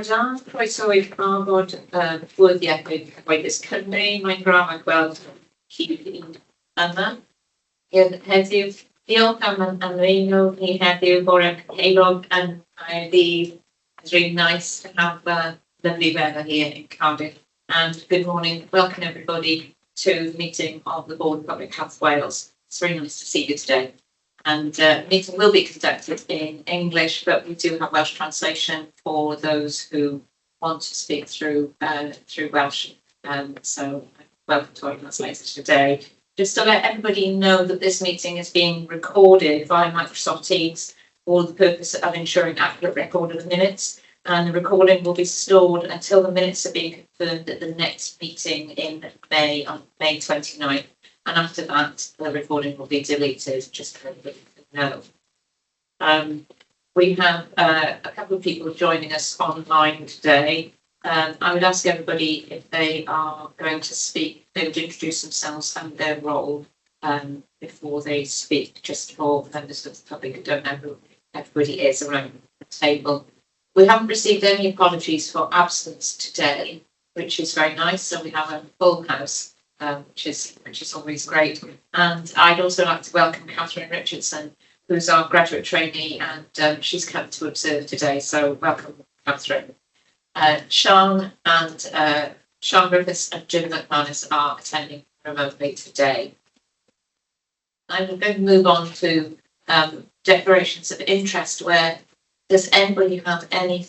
Dan, croeso i'r cyfarfod Bwrdd Iechyd Cyhoeddus Cymru. Mae'n braf a gweld chi yma. Heddiw, diolch am ymuno ni heddiw bore Heilog and Caerdydd. It's really nice to have lovely weather here in Cardiff. And good morning, welcome everybody to the meeting of the Board of Public Health Wales. It's very nice to see you today. And the meeting will be conducted in English, but we do have Welsh translation for those who want to speak through Welsh. So welcome to our translator today. Just to let everybody know that this meeting is being recorded via Microsoft Teams for the purpose of ensuring accurate record of the minutes. And the recording will be stored until the minutes are being confirmed at the next meeting in May, on May 29th. And after that, the recording will be deleted, just so you know. We have a couple of people joining us online today. I would ask everybody if they are going to speak, they would introduce themselves and their role before they speak, just for members of the public who don't know who everybody is around the table. We haven't received any apologies for absence today, which is very nice. So we have a full house. Which is always great. And I'd also like to welcome Catherine Richardson, who's our graduate trainee, and she's come to observe today. So welcome, Catherine. Sean Griffiths and Jim McManus are attending remotely today. I'm going to move on to declarations of interest. Where does anybody have any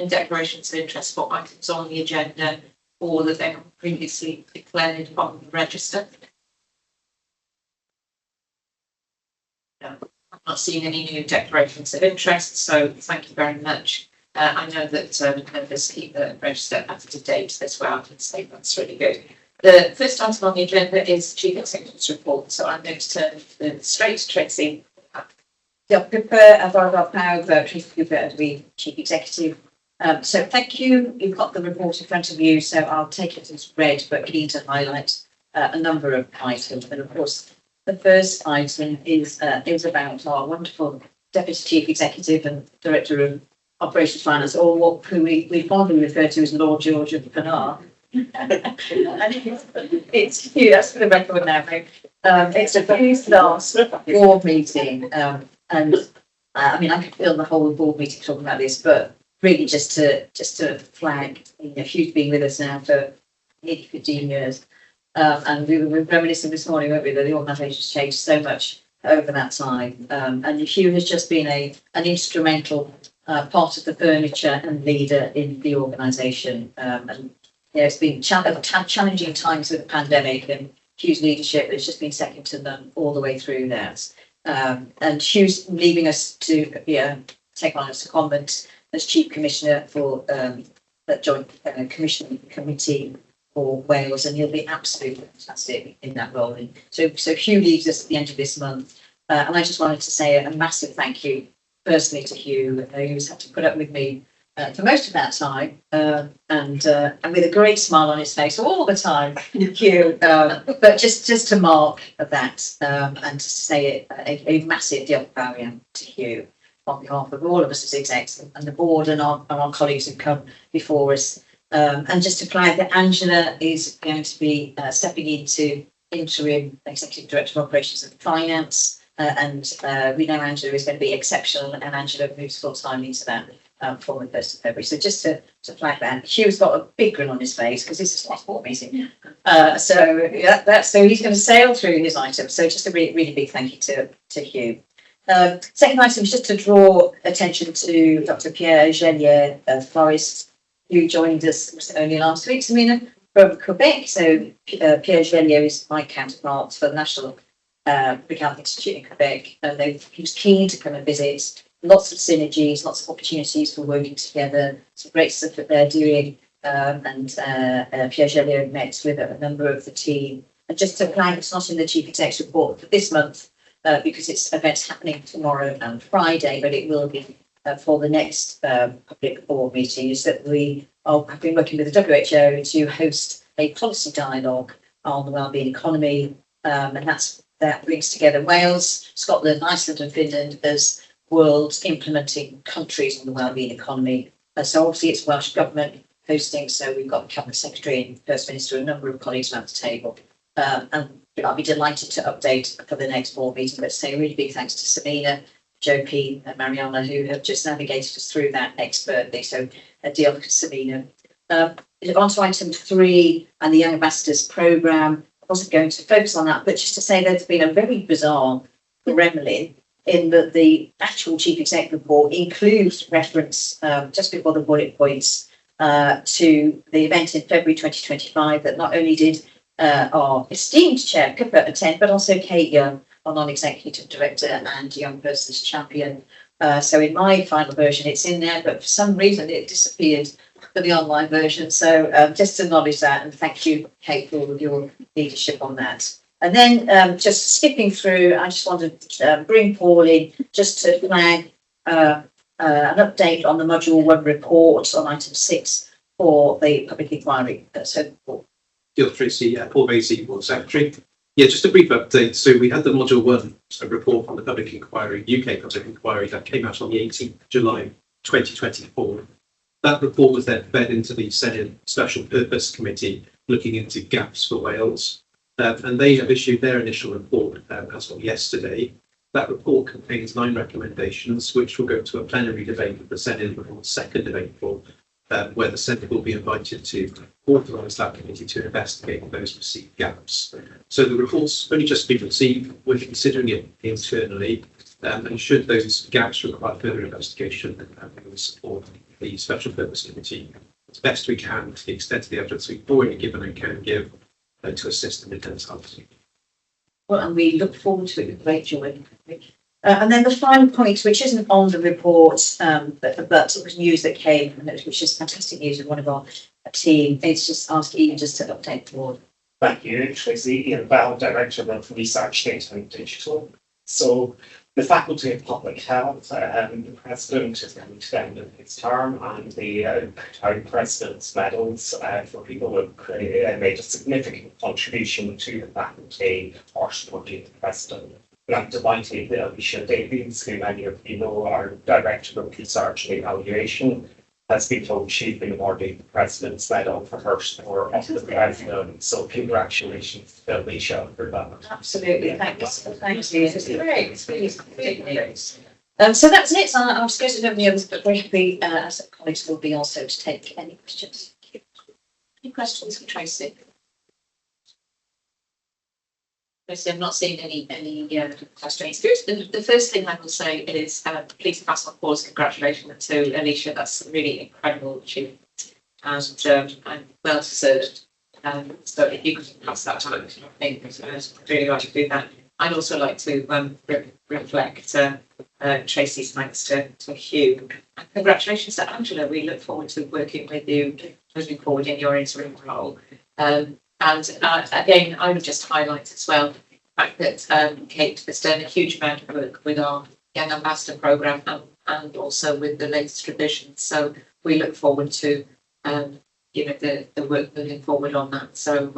declarations of interest for items on the agenda, or that they have previously declared on the register? No, I'm not seeing any new declarations of interest, so thank you very much. I know that members keep the register up to date as well, so that's really good. The first item on the agenda is Chief Executive's report, so I'm going to turn straight to Tracy. Diolch Pippa, a fawr pawb, Tracy Cooper, Chief Executive. So thank you. You've got the report in front of you, so I'll take it as read, but keen to highlight a number of items. And of course, the first item is about our wonderful Deputy Chief Executive and Director of Operations Finance, or who we fondly refer to as Lord George of Pennar. It's you, that's for the record now. It's a very last board meeting, and I mean, I could fill the whole board meeting talking about this, but really just to flag, Hugh's been with us now for nearly 15 years. And we were reminiscing this morning, weren't we, that the organisation's changed so much over that time. And Hugh has just been an instrumental part of the furniture and leader in the organisation. And it's been challenging times with the pandemic, and Hugh's leadership has just been second to none all the way through that. And Hugh's leaving us to take on a secondment as Chief Commissioner for that Joint Commission Committee for Wales, and he'll be absolutely fantastic in that role. And so Hugh leaves us at the end of this month, and I just wanted to say a massive thank you personally to Hugh, who's had to put up with me for most of that time, and with a great smile on his face all the time, Hugh. But just to mark that and to say a massive diolch to Hugh on behalf of all of us as execs and the board and our colleagues who've come before us. And just to flag that Angela is going to be stepping into interim Executive Director of Operations and Finance. And we know Angela is going to be exceptional, and Angela moves full-time into that from the 1st of February. So just to flag that. Hugh's got a big grin on his face because this is last board meeting. So he's going to sail through his items. So just a really big thank you to Hugh. Second item is just to draw attention to Dr. Pierre Gélier of Forest, who joined us only last week, Samina, from Quebec. So Pierre Gélier is my counterpart for the National Public Health Institute in Quebec, and he was keen to come and visit. Lots of synergies, lots of opportunities for working together, some great stuff that they're doing, and Pierre Gélier met with a number of the team. And just to flag, it's not in the Chief Exec's report for this month, because it's events happening tomorrow and Friday, but it will be for the next public board meeting, is that we have been working with the WHO to host a policy dialogue on the wellbeing economy, and that brings together Wales, Scotland, Iceland and Finland as world's implementing countries on the wellbeing economy. So obviously it's Welsh Government hosting, so we've got the Cabinet Secretary and First Minister, a number of colleagues around the table. And I'll be delighted to update for the next board meeting, but say a really big thanks to Samina, Joe P and Mariana, who have just navigated us through that expertly. So diolch Samina. On to item 3 and the Young Ambassadors Programme. I wasn't going to focus on that, but just to say there's been a very bizarre gremlin in that the actual Chief Executive report includes reference just before the bullet points to the event in February 2025 that not only did our esteemed chair Cooper attend, but also Kate Young, our non-executive director and young persons champion. So in my final version, it's in there, but for some reason it disappeared for the online version. So just to acknowledge that, and thank you, Kate, for all of your leadership on that. And then just skipping through, I just wanted to bring Paul in just to flag an update on the Module 1 report on item 6 for the public inquiry. So, Paul. Tracy, Paul Vasey, Board Secretary. Yeah, just a brief update. So we had the Module 1 report on the public inquiry, UK public inquiry, that came out on the 18th of July 2024. That report was then fed into the Senate Special Purpose Committee looking into gaps for Wales. And they have issued their initial report as of yesterday. That report contains 9 recommendations, which will go to a plenary debate of the Senate on the 2nd of April, where the Senate will be invited to authorise that committee to investigate those perceived gaps. So the report's only just been received. We're considering it internally, and should those gaps require further investigation, we will support the Special Purpose Committee as best we can to the extent of the evidence we've already given and can give to assist them in terms of. Well, and we look forward to it with great joy. And then the final point, which isn't on the report, but it was news that came, which is fantastic news of one of our team. It's just ask Ian just to update the board. Thank you, Tracy. Ian Bell, Director of Research, Data and Digital. So the Faculty of Public Health, the President is coming to the end of his term, and the Town President's medals for people who have made a significant contribution to the faculty or supporting the President. And I'm delighted that Alicia Davies, who many of you know, our Director of Research and Evaluation, has been told she's been awarded the President's Medal for her support of the President. So congratulations to Alicia for that. Absolutely, thanks. Thank you. It's great. It's really big news. So that's it. I'll just go to nobody else, but very happy as colleagues will be also to take any questions. Any questions for Tracy? I'm not seeing any questions. The first thing I will say is please pass on Paul's congratulations to Alicia. That's a really incredible achievement, and I'm well deserved. So if you could pass that on, I think I'd really like to do that. I'd also like to reflect Tracy's thanks to Hugh. And congratulations to Angela. We look forward to working with you moving forward in your interim role. And again, I would just highlight as well the fact that Kate has done a huge amount of work with our Young Ambassador Programme and also with the latest revisions. So we look forward to the work moving forward on that. So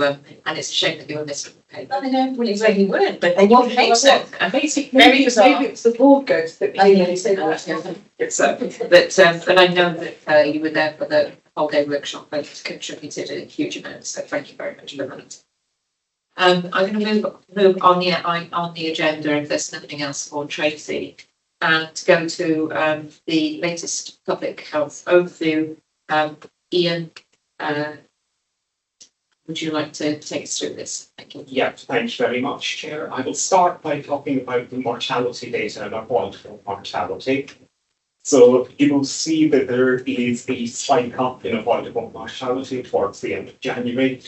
and it's a shame that you're missing Kate. I know, well, you weren't, but I won't hate so. Maybe it's the board ghost that I know, say that. But I know that you were there for the whole day workshop and contributed a huge amount. So thank you very much for that. I'm going to move on the agenda if there's nothing else for Tracy, and go to the latest public health overview. Ian, would you like to take us through this? Thank you. Yeah, thanks very much, Chair. I will start by talking about the mortality data and avoidable mortality. So you will see that there is a spike up in avoidable mortality towards the end of January.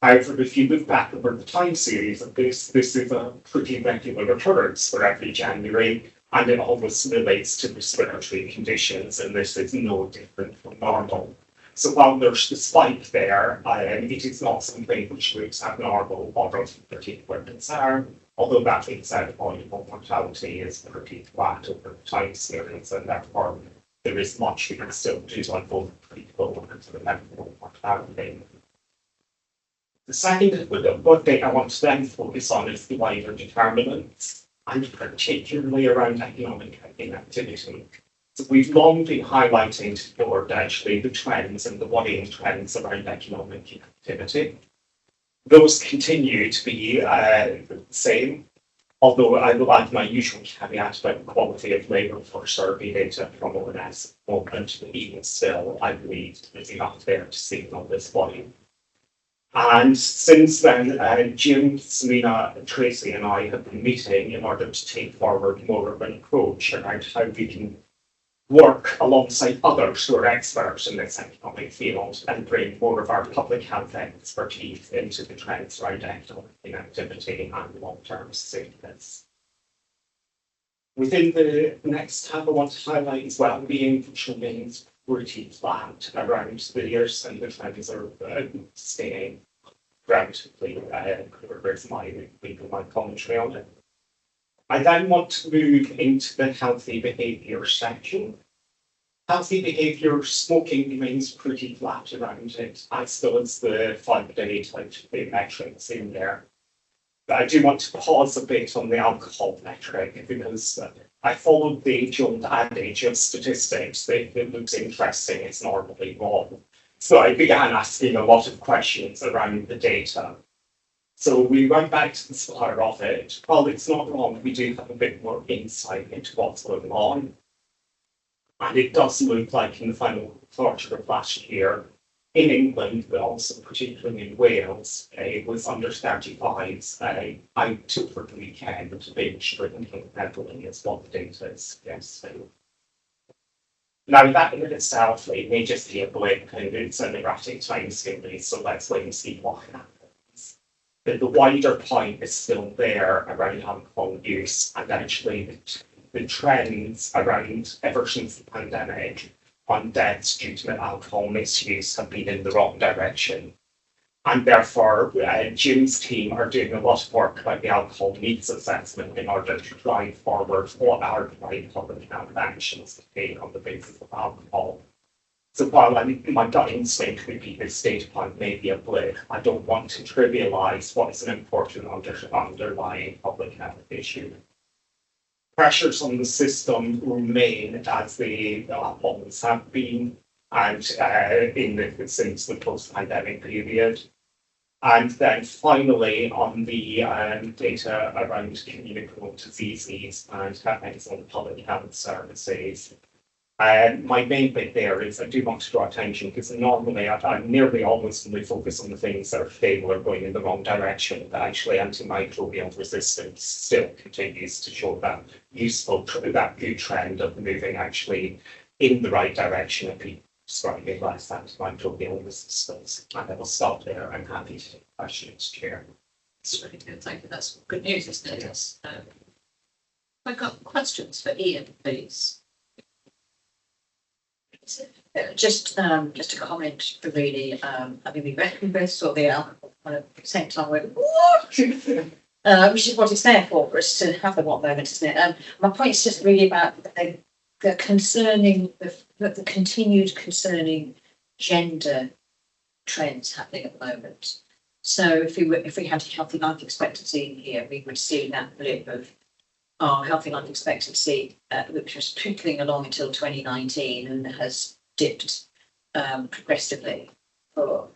However, if you look back over the time series of this is a pretty regular occurrence for every January, and it always relates to respiratory conditions, and this is no different from normal. So while there's the spike there, it is not something which looks abnormal or of particular concern, although that being said, avoidable mortality is pretty flat over the time series, and therefore there is much we can still do on both people and the medical mortality. The second update I want to then focus on is the wider determinants, and particularly around economic activity. So we've long been highlighting to the board actually the trends and the worrying trends around economic activity. Those continue to be the same, although I will add my usual caveat about the quality of labour for survey data from ONS at the moment, even still, I believe there's enough there to signal this volume. And since then, Jim, Selina, Tracy and I have been meeting in order to take forward more of an approach around how we can work alongside others who are experts in this economic field and bring more of our public health expertise into the trends around economic inactivity and long-term sustainability. Within the next tab, I want to highlight as well being which remains pretty flat around the years, and the trends are staying relatively where's my commentary on it. I then want to move into the healthy behaviour section. Healthy behaviour, smoking remains pretty flat around it, as does the 5-day type metrics in there. But I do want to pause a bit on the alcohol metric because I followed the age-old adage of statistics that if it looks interesting, it's normally wrong. So I began asking a lot of questions around the data. So we went back to the start of it. While it's not wrong, we do have a bit more insight into what's going on. And it does look like in the final quarter of last year, in England, but also particularly in Wales, it was under 35s out over the weekend, binge drinking heavily is what the data is suggesting. Now that in itself, it may just be a blip and it's an erratic time series, so let's wait and see what happens. But the wider point is still there around alcohol use, and actually the trends around ever since the pandemic on deaths due to alcohol misuse have been in the wrong direction. And therefore, Jim's team are doing a lot of work about the alcohol needs assessment in order to drive forward what are the right public health actions to take on the basis of alcohol. So while my gut instinct would be this data point may be a blip, I don't want to trivialise what is an important underlying public health issue. Pressures on the system remain as they always have been, and since the post-pandemic period. And then finally, on the data around communicable diseases and excellent public health services, my main bit there is I do want to draw attention because normally I nearly always only focus on the things that are stable or going in the wrong direction, but actually antimicrobial resistance still continues to show that that good trend of moving actually in the right direction of people describing less antimicrobial resistance. And I will stop there. I'm happy to take questions, Chair. That's really good, thank you. That's good news, isn't it? Yes. I've got questions for Ian, please. Just a comment, really. I mean, we both saw the alcohol at the same time. Went, which is what it's there for us to have the what moment, isn't it? My point is just really about the concerning, the continued concerning gender trends happening at the moment. So if we had healthy life expectancy here, we would see that blip of our healthy life expectancy, which was trickling along until 2019 and has dipped progressively for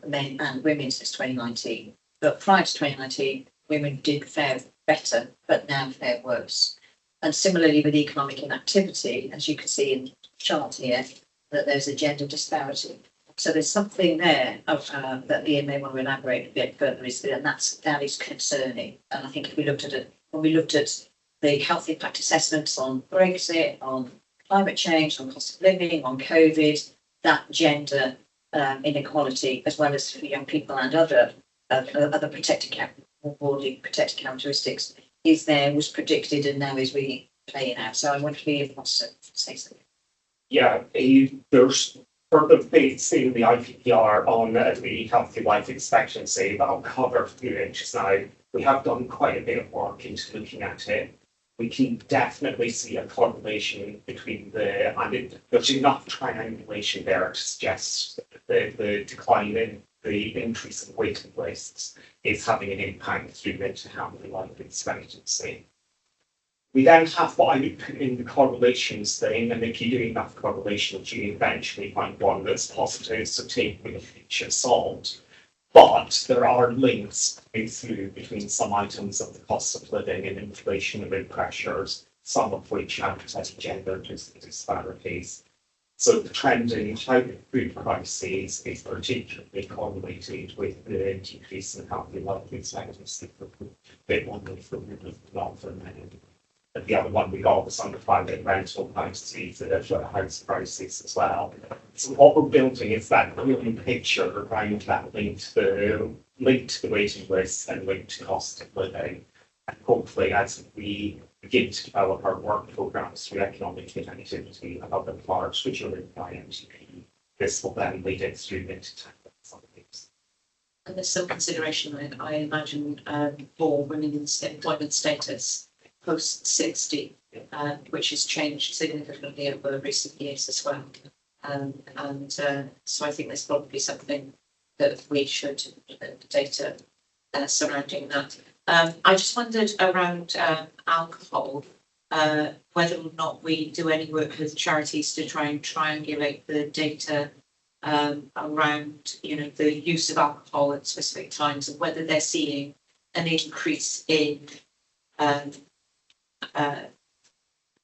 men and women since 2019. But prior to 2019, women did fare better, but now fare worse. And similarly with economic inactivity, as you can see in the chart here, that there's a gender disparity. So there's something there that Ian may want to elaborate a bit further, and that is concerning. And I think if we looked at it, when we looked at the health impact assessments on Brexit, on climate change, on cost of living, on COVID, that gender inequality, as well as for young people and other more broadly protected characteristics, was predicted and now is really playing out. So I wonder if Ian wants to say something. Yeah, there's further basing the IPPR on the healthy life expectancy that I'll cover through it just now. We have done quite a bit of work into looking at it. We can definitely see a correlation between there's enough triangulation there to suggest that the decline in the increase in waiting lists is having an impact through into healthy life expectancy. We then have what I would put in the correlations thing, and if you do enough correlations, you eventually find one that's positive, so take with a pinch of salt. But there are links coming through between some items of the cost of living and inflationary pressures, some of which emphasize gender disparities. So the trend in high food prices is particularly correlated with the decrease in healthy life expectancy for a bit longer for women, not for men. And the other one we got was on the private rental prices and house prices as well. So what we're building is that growing picture around that link to the waiting lists and link to cost of living. And hopefully, as we begin to develop our work programs through economic activity and other parts which are in IMTP, this will then lead it through into some of these. And there's some consideration, I imagine, for women's employment status post 60, which has changed significantly over recent years as well. So I think there's probably something that we should data surrounding that. I just wondered around alcohol, whether or not we do any work with charities to try and triangulate the data around, the use of alcohol at specific times, and whether they're seeing an increase in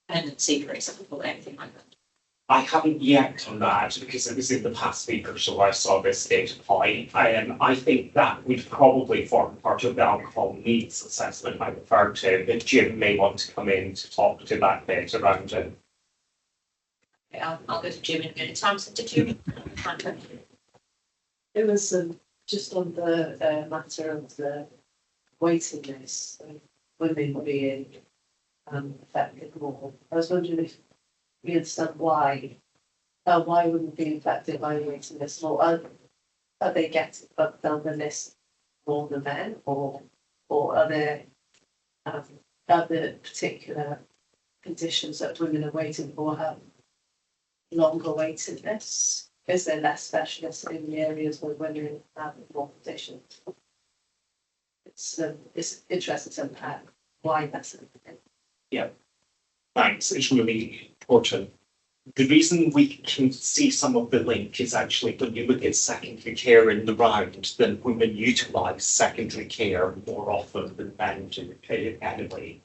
dependency, for example, anything like that. I haven't yet done that because it was in the past week or so I saw this data point. I think that would probably form part of the alcohol needs assessment I referred to, but Jim may want to come in to talk to that bit around it. Okay, I'll go to Jim in a minute. Tamsin, did you? It was just on the matter of the waiting list, women being affected more. I was wondering if we understand why women be affected by the waiting list more? Are they getting bumped down the list more than men, or are there other particular conditions that women are waiting for have longer waiting lists? Is there less specialists in the areas where women have more conditions? It's interesting to unpack why that's happening. Yeah, thanks. It's really important. The reason we can see some of the link is actually when you look at secondary care in the round, then women utilise secondary care more often than men do anyway.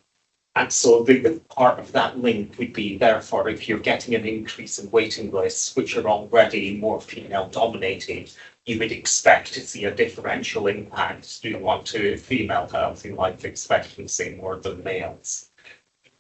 And so the part of that link would be, therefore, if you're getting an increase in waiting lists, which are already more female dominated, you would expect to see a differential impact due onto female healthy life expectancy more than males.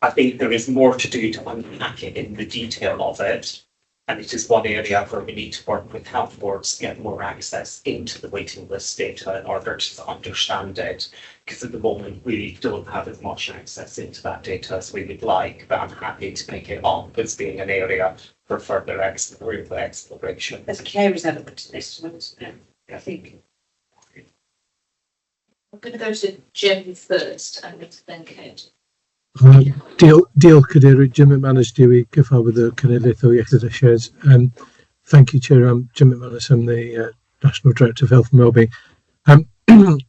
I think there is more to do to unpack it in the detail of it. And it is one area where we need to work with health boards to get more access into the waiting list data in order to understand it. Because at the moment, we don't have as much access into that data as we would like, but I'm happy to pick it up as being an area for further exploration. There's a carers element to this one, isn't there? I think. I'm going to go to Jim first and then Kate. Diolch Cadeirydd, Jim McManus Dewi, Gyfarfod y Cenedlaethol Iechyd a Shares. Thank you, Chair. I'm Jim McManus. I'm the National Director of Health and Wellbeing.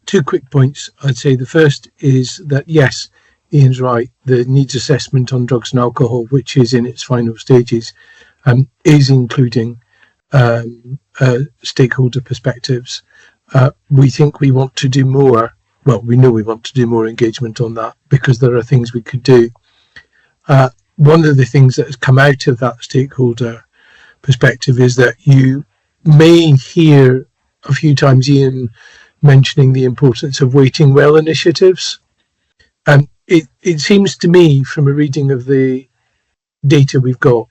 2 quick points. I'd say the first is that, yes, Ian's right. The needs assessment on drugs and alcohol, which is in its final stages, is including stakeholder perspectives. We think we want to do more. Well, we know we want to do more engagement on that because there are things we could do. One of the things that has come out of that stakeholder perspective is that you may hear a few times Ian mentioning the importance of waiting well initiatives. It seems to me from a reading of the data we've got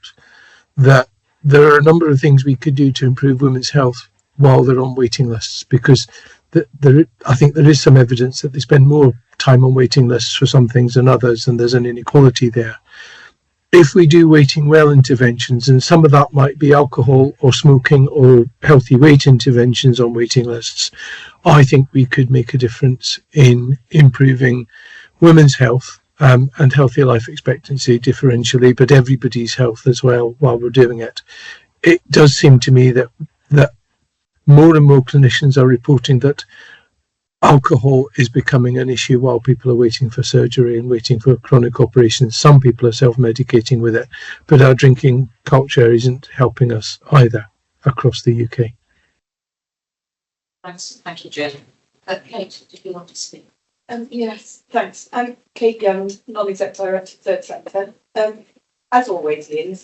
that there are a number of things we could do to improve women's health while they're on waiting lists, because I think there is some evidence that they spend more time on waiting lists for some things than others, and there's an inequality there. If we do waiting well interventions, and some of that might be alcohol or smoking or healthy weight interventions on waiting lists, I think we could make a difference in improving women's health and healthy life expectancy differentially, but everybody's health as well while we're doing it. It does seem to me that more and more clinicians are reporting that alcohol is becoming an issue while people are waiting for surgery and waiting for chronic operations. Some people are self-medicating with it, but our drinking culture isn't helping us either across the UK. Thanks, thank you, Jen. Kate, did you want to speak? Yes, thanks. I'm Kate Young, Non-Exec Director, Third Sector. As always, Ian,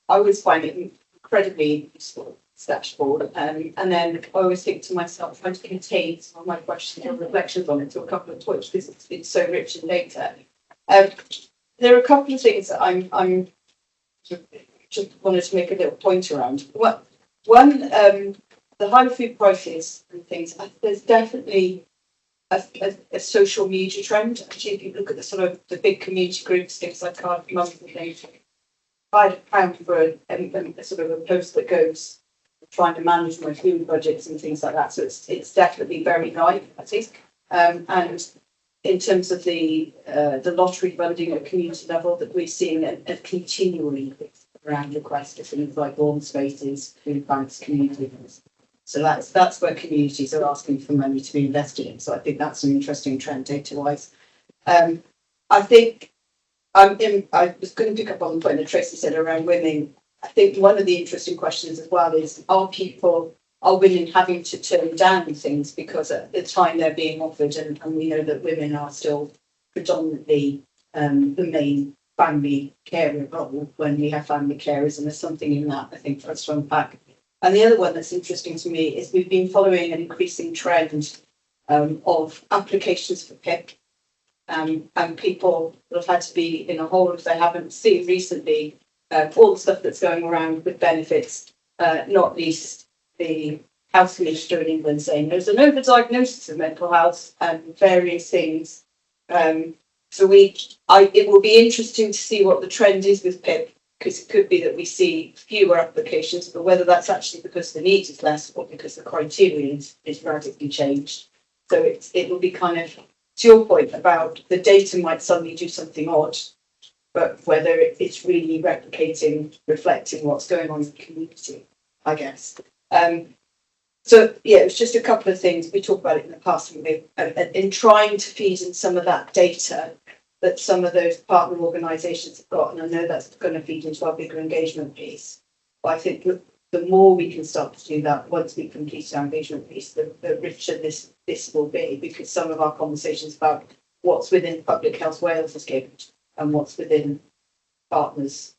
I always find it incredibly useful, dashboard, and then I always think to myself, trying to contain some of my questions and reflections on it to a couple of points because it's so rich in data. There are a couple of things that I'm just wanted to make a little point around. One, the high food prices and things, there's definitely a social media trend. Actually, if you look at the sort of the big community groups, things like our mums and things, £5 for a sort of a post that goes trying to manage my food budgets and things like that. So it's definitely very high, I think. And in terms of the lottery funding at community level, that we're seeing a continually around requests for things like warm spaces, food banks, communities. So that's where communities are asking for money to be invested in. So I think that's an interesting trend data-wise. I think I was going to pick up on the point that Tracy said around women. I think one of the interesting questions as well is, are women having to turn down things because at the time they're being offered, and we know that women are still predominantly the main family carer role when we have family carers, and there's something in that, I think, for us to unpack. And the other one that's interesting to me is we've been following an increasing trend of applications for PIP, and people have had to be in a hole if they haven't seen recently all the stuff that's going around with benefits, not least the House Minister in England saying there's an overdiagnosis of mental health and various things. So it will be interesting to see what the trend is with PIP, because it could be that we see fewer applications, but whether that's actually because the need is less or because the criteria is radically changed. So it will be kind of, to your point about the data might suddenly do something odd, but whether it's really reflecting what's going on in the community, I guess. So yeah, it was just a couple of things. We talked about it in the past, in trying to feed in some of that data that some of those partner organisations have got, and I know that's going to feed into our bigger engagement piece. But I think the more we can start to do that, once we complete our engagement piece, the richer this will be, because some of our conversations about what's within Public Health Wales is given and what's within partners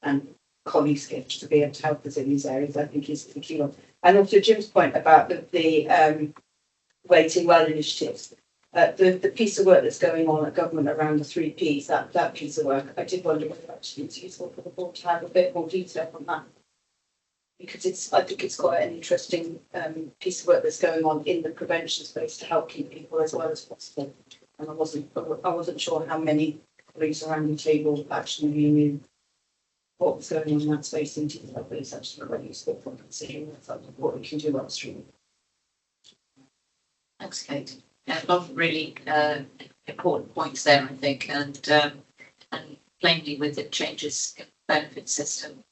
and colleagues given to be able to help us in these areas, I think is the key one. And also Jim's point about the waiting well initiatives. The piece of work that's going on at government around the 3 Ps, that piece of work, I did wonder whether actually it's useful for the board to have a bit more detail on that, because I think it's quite an interesting piece of work that's going on in the prevention space to help keep people as well as possible. And I wasn't sure how many colleagues around the table actually knew what was going on in that space in detail, but it's actually quite useful for considering what we can do upstream. Thanks, Kate. Yeah, a lot of really important points there, I think, and plainly with the changes in the benefit system,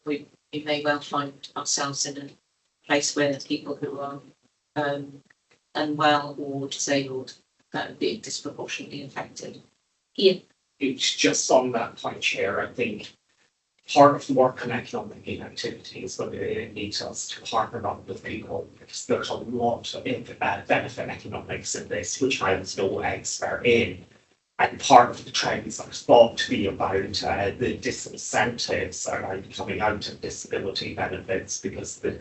we may well find ourselves in a place where people who are unwell or disabled being disproportionately affected. Ian? It's just on that point, Chair. I think part of the work on economic activities will need us to partner up with people, because there's a lot of benefit economics in this, which I was no expert in. And part of the trends are thought to be about the disincentives around coming out of disability benefits, because the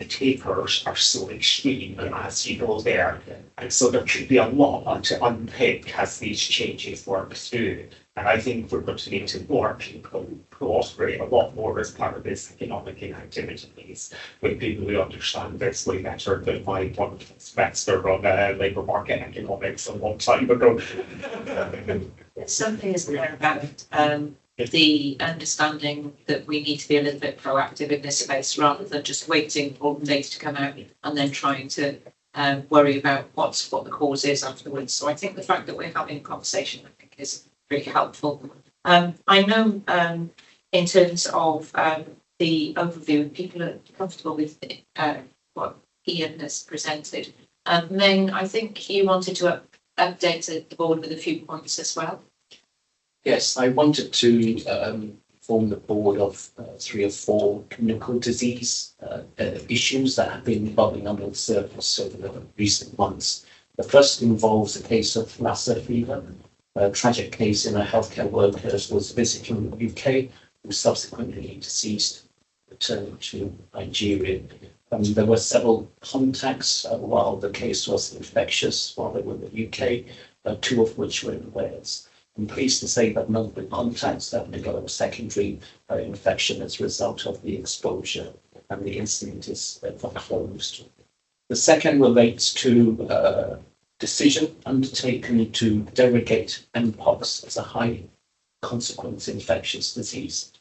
takers are so extreme, as you know there. And so there could be a lot to unpick as these changes work through. And I think we're going to need to more people cooperate a lot more as part of this economic activities with people who understand this way better than my one professor on labour market economics a long time ago. There's something, isn't there, about the understanding that we need to be a little bit proactive in this space rather than just waiting for the data to come out and then trying to worry about what the cause is afterwards. So I think the fact that we're having a conversation, I think, is really helpful. I know in terms of the overview, people are comfortable with what Ian has presented. Ming, I think you wanted to update the board with a few points as well. Yes, I wanted to inform the board of 3 or 4 communicable disease issues that have been bubbling under the surface over the recent months. The first involves a case of Lassa fever. A tragic case in a healthcare worker was visiting the UK, who subsequently deceased, returning to Nigeria. There were several contacts while the case was infectious while they were in the UK, 2 of which were in Wales. I'm pleased to say that none of the contacts have developed secondary infection as a result of the exposure, and the incident is closed. The second relates to decision undertaken to derogate Mpox as a high consequence infectious disease,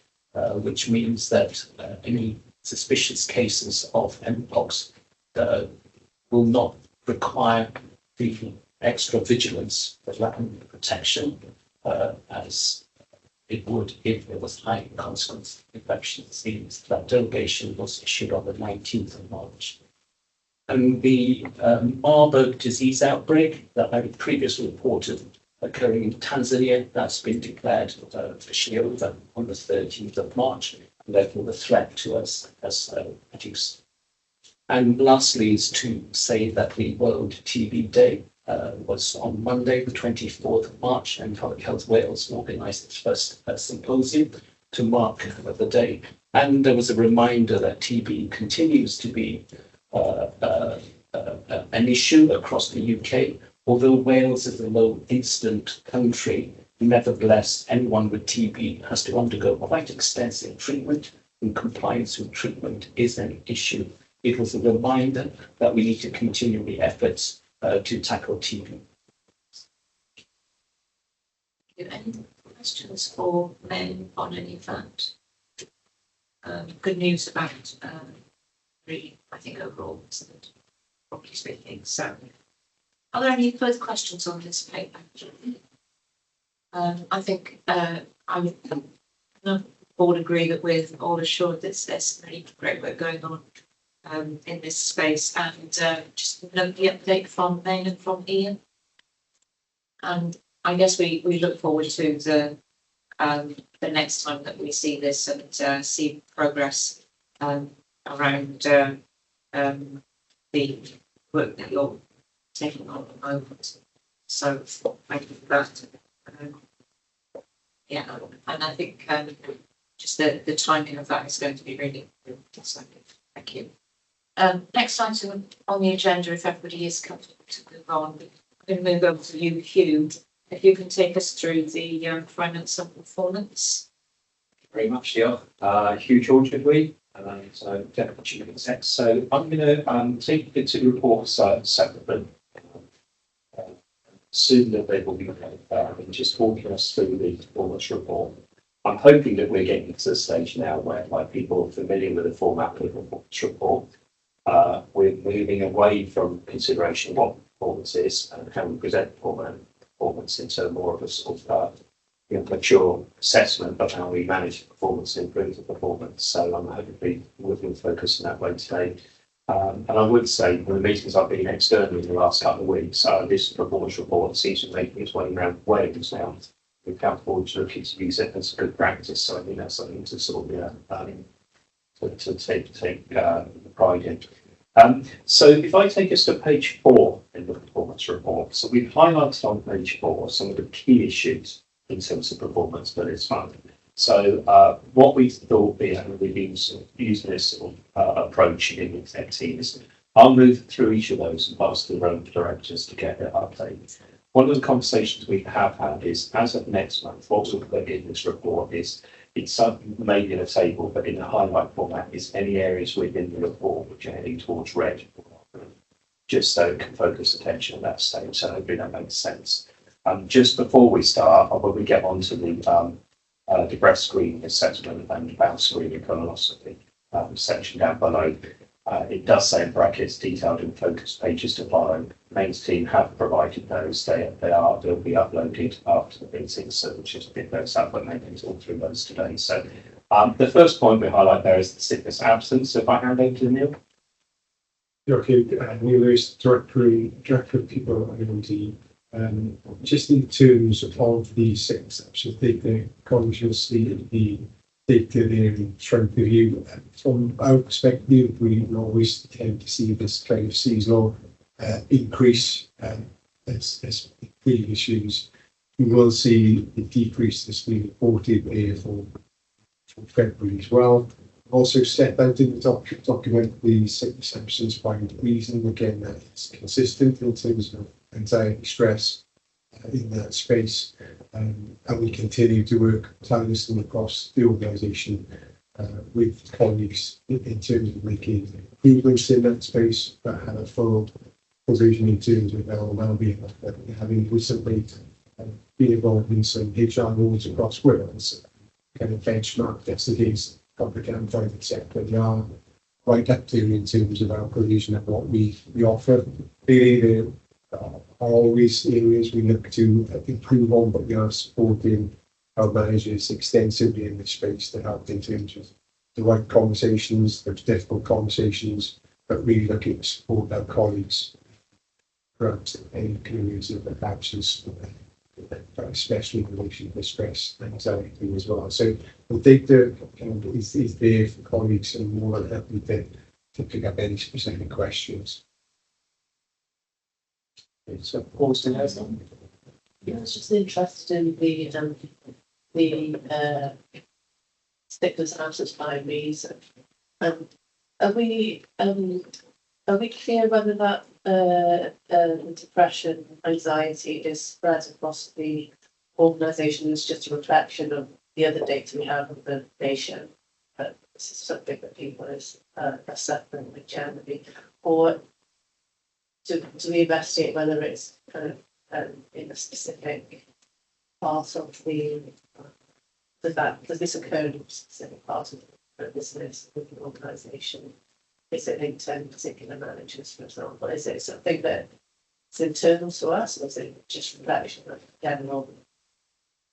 which means that any suspicious cases of Mpox will not require the extra vigilance for lack of protection as it would if there was high consequence infectious disease. That derogation was issued on the 19th of March. And the Marburg disease outbreak that I previously reported occurring in Tanzania, that's been declared officially over on the 13th of March, and therefore the threat to us has reduced. And lastly is to say that the World TB Day was on Monday, the 24th of March, and Public Health Wales organised its first symposium to mark the day. And there was a reminder that TB continues to be an issue across the UK. Although Wales is a low incident country, nevertheless, anyone with TB has to undergo quite extensive treatment, and compliance with treatment is an issue. It was a reminder that we need to continue the efforts to tackle TB. Any questions for men on any of that? Good news about really, I think overall, isn't it? Properly speaking. So, are there any further questions on this paper? I think I would the board agree that we're all assured that there's really great work going on in this space, and just note the update from Maine and from Ian. And I guess we look forward to the next time that we see this and see progress around the work that you're taking on at the moment. So thank you for that. Yeah, and I think just the timing of that is going to be really important. So thank you. Next item on the agenda, if everybody is comfortable to move on, I'm going to move over to you, Hugh. If you can take us through the finance and performance. Very much, yeah. Hugh George, so Deputy Chief Exec. So I'm going to take you to the reports separately. Soon that they will be and just walking us through the performance report. I'm hoping that we're getting to the stage now where people are familiar with the format of the performance report. We're moving away from consideration of what performance is and how we present performance into more of a sort of mature assessment of how we manage performance and improve the performance. So I'm hoping we'll focus in that way today. And I would say, from the meetings I've been externally in the last couple of weeks, this performance report seems to be making its way around Wales now. We've come forward to looking to use it as good practice. So I think that's something to sort of to take pride in. So if I take us to page 4 in the performance report, so we've highlighted on page 4 some of the key issues in terms of performance, but it's fun. So what we thought we use this sort of approach in the exec teams. I'll move through each of those and pass to the relevant directors to get their update. One of the conversations we have had is, as of next month, what we'll put in this report is, it's maybe in a table, but in a highlight format, is any areas within the report which are heading towards red, just so it can focus attention at that stage. So hopefully that makes sense. Just before we start, when we get onto the breast screening assessment and bowel screening colonoscopy section down below, it does say in brackets detailed in focus pages to follow. Main's team have provided those. They'll be uploaded after the meeting, so we'll just pick those up, but maybe it's all through those today. So the first point we highlight there is the sickness absence. So if I hand over to Neil. Okay, Neil Lewis, Director of People at IMTP. Just in terms of the six steps, I think the college will see the data there in front of you. From our perspective, we always tend to see this kind of seasonal increase as previous years. We will see the decrease that's been reported there for February as well. Also set out in the document the 6 assumptions behind the reason. Again, that is consistent in terms of anxiety, stress in that space. And we continue to work tirelessly across the organisation with colleagues in terms of making improvements in that space, but have a full provision in terms of our well-being. Having recently been involved in some HR roles across Wales, kind of benchmark this against public and private sector. They are right up there in terms of our provision and what we offer. Clearly, there are always areas we look to improve on, but we are supporting our managers extensively in this space to help in terms of the right conversations, those difficult conversations, but really looking to support our colleagues throughout any periods of absence, especially in relation to stress and anxiety as well. So the data is there for colleagues, and more than happy to pick up any specific questions. So, Austin has them. Yeah, I was just interested in the sickness and absence by reason. Are we clear whether that depression, anxiety is spread across the organisation? Is just a reflection of the other data we have of the nation, but this is something that people are suffering with generally, or do we investigate whether it's kind of in a specific part of the fact, does this occur in a specific part of the business of the organisation? Is it linked to particular managers, for example? Is it something that's internal to us, or is it just a reflection of general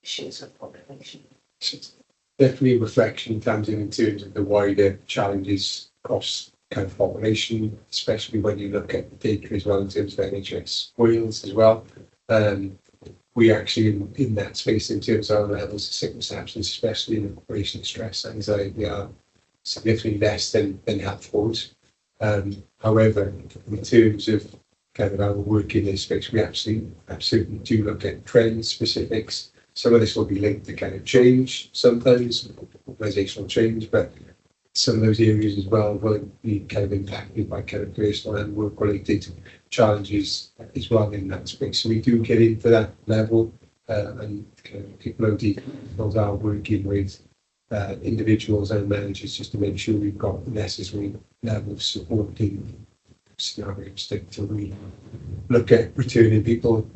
issues of population? It's definitely a reflection in terms of the wider challenges across kind of population, especially when you look at the data as well in terms of NHS Wales as well. We actually in that space in terms of our levels of sickness absence, especially in relation to stress, anxiety, are significantly less than Hatford's. However, in terms of kind of our work in this space, we absolutely do look at trend specifics. Some of this will be linked to kind of change, sometimes organisational change, but some of those areas as well will be kind of impacted by kind of personal and work-related challenges as well in that space. So we do get into that level, and kind of people are working with individuals and managers just to make sure we've got the necessary level of support in scenarios to really look at returning people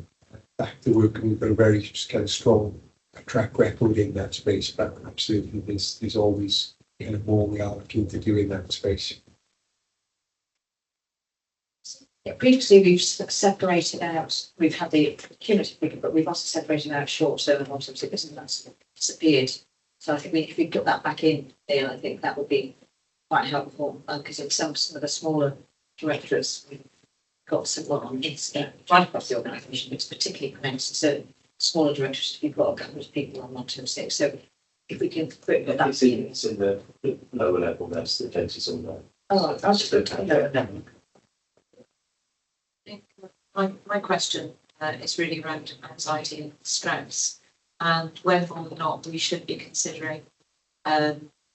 back to work. And we've got a very kind of strong track record in that space, but absolutely there's always kind of more we are looking to do in that space. Yeah, previously we've separated out, we've had the cumulative figure, but we've also separated out short-term and long-term sickness, and that's disappeared. So I think if we put that back in there, I think that would be quite helpful, because in some of the smaller directorates, we've got some on incident right across the organisation, it's particularly pronounced. So smaller directorates, we've got a couple of people on long-term sick. So if we can put that in. It's in the lower level, that's the data's on there. Oh, I'll just look at lower level. My question is really around anxiety and stress, and whether or not we should be considering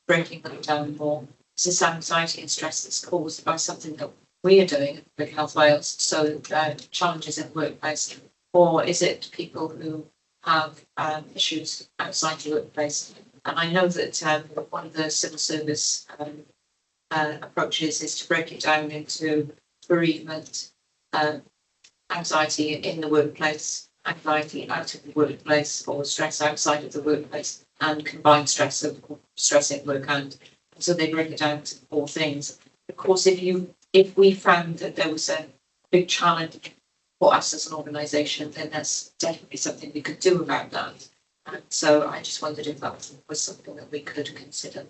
breaking that down more. Is this anxiety and stress that's caused by something that we are doing at Public Health Wales, so challenges in the workplace, or is it people who have issues outside the workplace? And I know that one of the civil service approaches is to break it down into bereavement, anxiety in the workplace, anxiety out of the workplace, or stress outside of the workplace, and combined stress in work. And so they break it down to 4 things. Of course, if we found that there was a big challenge for us as an organisation, then that's definitely something we could do about that. And so I just wondered if that was something that we could consider.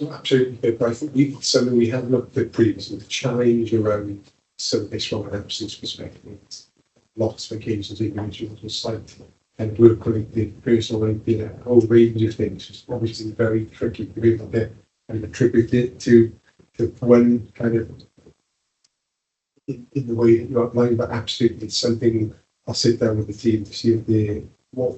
Absolutely, but I think something we have looked at previously, the challenge around some of this from an absence perspective. Lots of occasions individuals will cite and work related, personal related, a whole range of things. It's obviously very tricky to be able to kind of attribute it to one kind of in the way that you outlined, but absolutely it's something I'll sit down with the team to see if what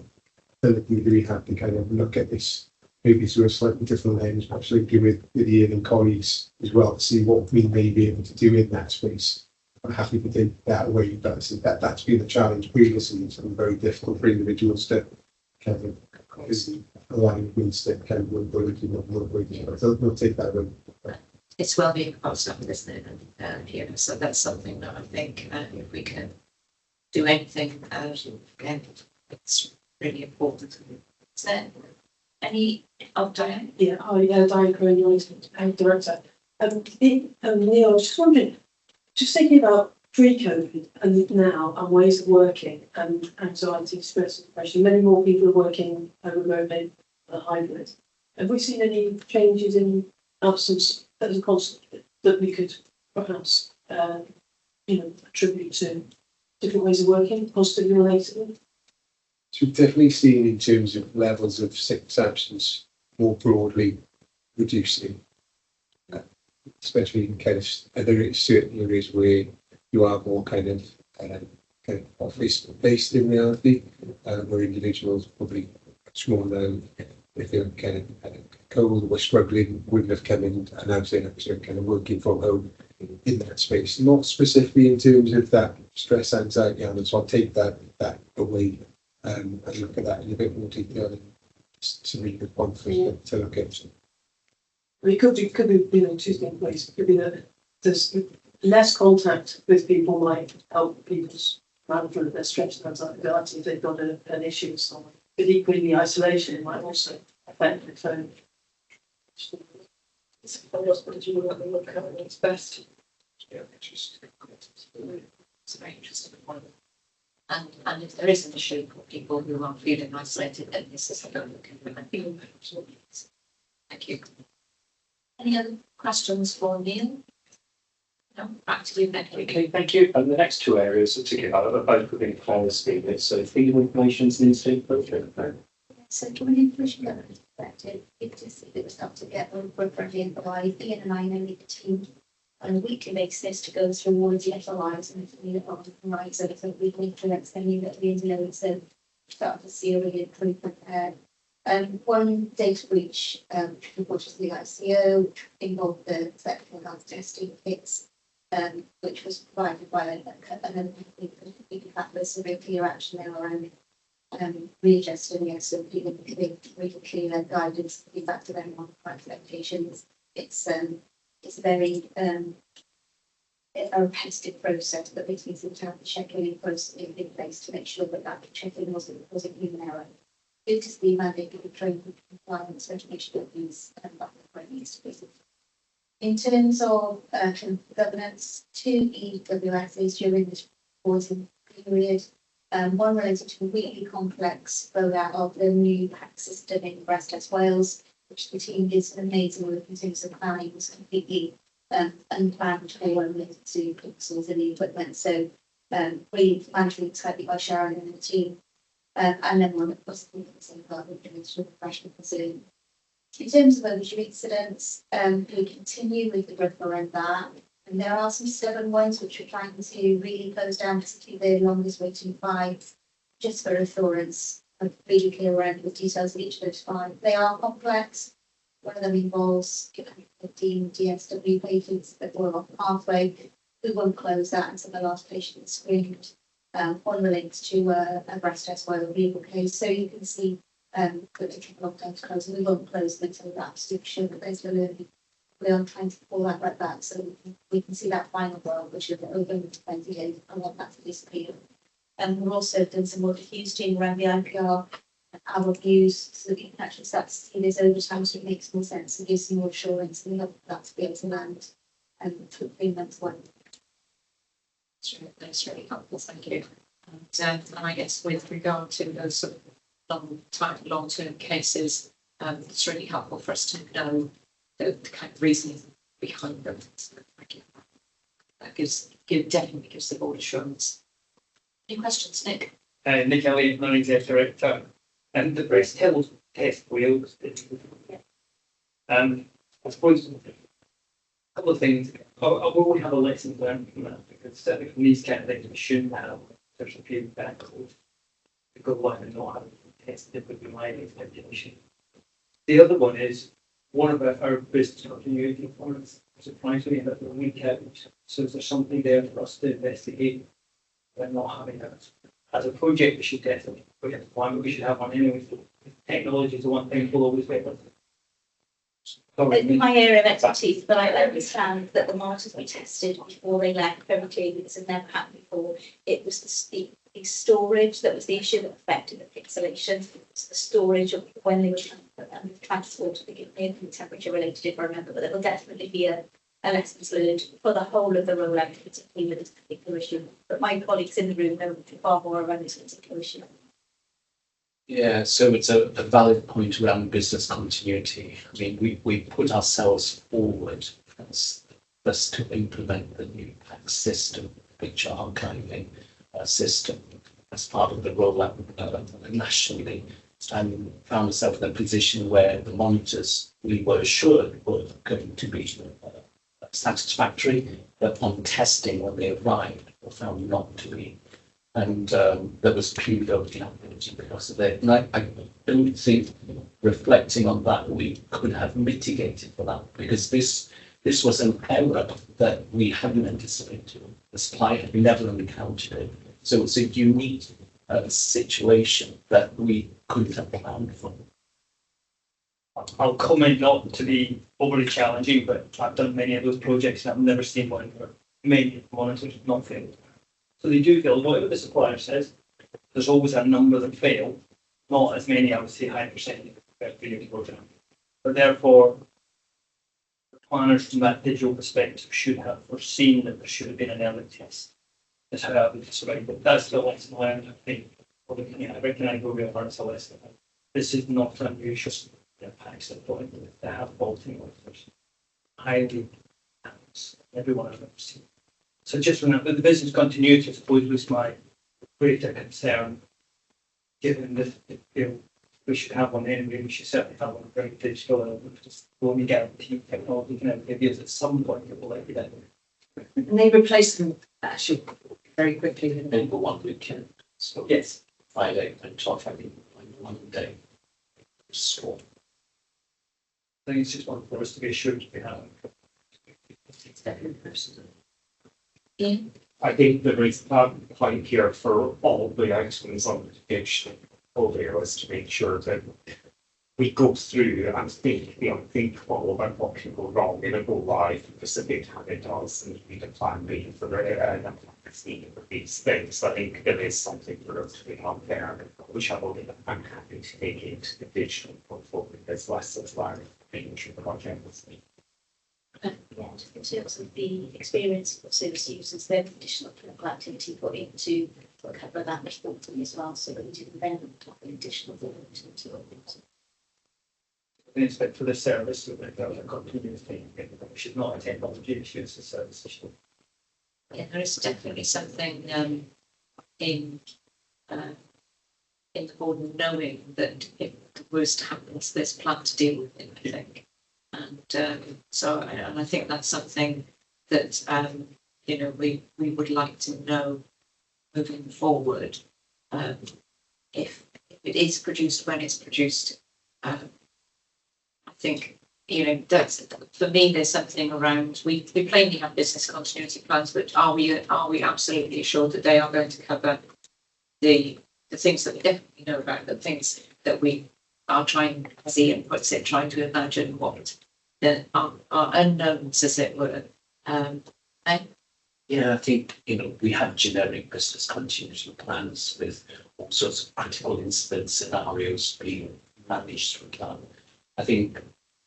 ability do we have to kind of look at this maybe through a slightly different lens, perhaps linking with Ian and colleagues as well to see what we may be able to do in that space. I'm happy to take that away, but that's been a challenge previously. It's been very difficult for individuals to kind of align with that kind of working on working. So we'll take that away. It's well-being cost up, isn't it? Here, so that's something that I think if we can do anything, again, it's really important. Is there any Diane? Yeah, hi, Diane Crone, Director. Neil, I was just wondering, just thinking about pre-COVID and now and ways of working and anxiety, stress, and depression, many more people are working remotely or hybrid. Have we seen any changes in absence as a concept that we could perhaps attribute to different ways of working, positively or negatively? So we've definitely seen in terms of levels of sickness absence more broadly reducing, especially in kind of certain areas where you are more kind of office based in reality, where individuals probably much more now if they're kind of cold or struggling wouldn't have come in and now saying they're kind of working from home in that space. Not specifically in terms of that stress, anxiety, and so I'll take that away and look at that in a bit more detail. It's a really good point for us to look at. It could be two things ways. It could be that there's less contact with people might help people's management of their stress and anxiety if they've got an issue with someone. But equally, the isolation might also affect the phone. It's best. It's a very interesting point. And if there is an issue for people who are feeling isolated, then this is a look. Thank you. Any other questions for Neil? No, back to you, Becky. Okay, thank you. And the next two areas to give are both within Claire's scheme. So freedom of information needs to improve. So from an information governance perspective, it just it was up together for Ian and I know the team on a weekly basis to go through all of the FLIs and if we need to write so that we can influence any that we know so start to see a really improvement there. One data breach, which was the ICO, involved the sexual health testing kits, which was provided by another factor, so very clear action there around readjusting the SOP and giving really clear guidance feedback to them on expectations. It's a very a repetitive process, but this means that we have to check in place to make sure that check-in wasn't human error. Due to the mandate of the training compliance recognition of these needs to be. In terms of governance, two EWSs during this reporting period. One related to a really complex rollout of the new PAC system in West West Wales, which the team did some amazing work in terms of planning, was completely unplanned for related to pixels and the equipment. So really managed tightly by Sharon and the team. And then one that was the same part of the professional concern. In terms of overdue incidents, we continue with the growth around that. And there are some stubborn ones which we're trying to really close down, particularly the longest waiting five, just for assurance. I'm really clear around the details of each of those five. They are complex. One of them involves 15 DSW patients that were off the pathway. We won't close that until the last patient is screened. One relates to a breast test while legal case. So you can see that it took a long time to close, and we won't close them until that's to show that there's no learning. We are trying to pull that right back so we can see that final world, which is over 20 days. I want that to disappear. And we've also done some more diffuse team around the IPR and our views so that we can actually start to see this over time so it makes more sense and gives some more assurance and we hope that to be able to land for 3 months one. That's really helpful, thank you. And I guess with regard to those sort of long-term cases, it's really helpful for us to know the kind of reasoning behind them. That definitely gives the board assurance. Any questions, Nick? Nick Elliott, non-executive director, and the breast health test wheels. I suppose a couple of things. I will have a lesson learned from that, because certainly from these kind of things we shouldn't have. There's a few backwards. We go live and not having tested would be my expectation. The other one is one of our business continuity performance surprisingly about the week out. So is there something there for us to investigate? We're not having that. As a project, we should definitely put it one, but we should have one anyway. Technology is the one thing we'll always wait for. In my area of expertise, but I understand that the monitors we tested before they left, very clearly this had never happened before. It was the storage that was the issue that affected the pixelation. It's the storage of when they were transported. I think it may have been temperature related, if I remember, but there will definitely be a lessons learned for the whole of the rollout, particularly with this particular issue. But my colleagues in the room know far more around this particular issue. Yeah, so it's a valid point around business continuity. I mean, we put ourselves forward as first to implement the new tax system, which archiving system, as part of the rollout nationally, and found ourselves in a position where the monitors we were assured were going to be satisfactory, but on testing when they arrived were found not to be. And there was pure vulnerability because of it. And I don't think, reflecting on that, we could have mitigated for that, because this was an error that we hadn't anticipated. The supply had never encountered it. So it's a unique situation that we couldn't have planned for. I'll comment not to be overly challenging, but I've done many of those projects and I've never seen one where many monitors not failed. So they do fail. Whatever the supplier says, there's always a number that fail. Not as many, I would say, high percentage of but therefore, the planners from that digital perspective should have foreseen that there should have been an early test. That's how I would describe it. That's the lesson learned, I think. I recognise where we are, it's a lesson. This is not unusual. Impacts at point to have bolting monitors. Highly, everyone I've ever seen. So just from that, with the business continuity, I suppose was my greater concern, given that we should have one anyway, we should certainly have one very digital, and just only guarantee technology can ever give us at some point it will let you down. And they replace them actually very quickly. Remember one weekend. So yes, Friday and Saturday, one day. So I think it's just one for us to be assured we have. I think there is a point here for all the items on the page over is to make sure that we go through and think the unthinkable about what can go wrong in a go live, specific how it does, and we can plan B for these things. I think there is something for us to be out there, which I'm happy to take into the digital portfolio as lessons learned in the project. Yeah, just in terms of the experience of service users, then additional clinical activity put into to cover that reporting as well, so that we didn't then have an additional into it. We expect for the service to make that a continuous thing. We should not attend technology issues as service issue. Yeah, there is definitely something in the board knowing that if the worst happens, there's a plan to deal with it, I think. And I think that's something that we would like to know moving forward. If it is produced, when it's produced, I think that's, for me, there's something around. We plainly have business continuity plans, but are we absolutely sure that they are going to cover the things that we definitely know about, the things that we are trying to see and trying to imagine what are unknowns, as it were. Yeah, I think we have generic business continuity plans with all sorts of critical incident scenarios being managed through that. I think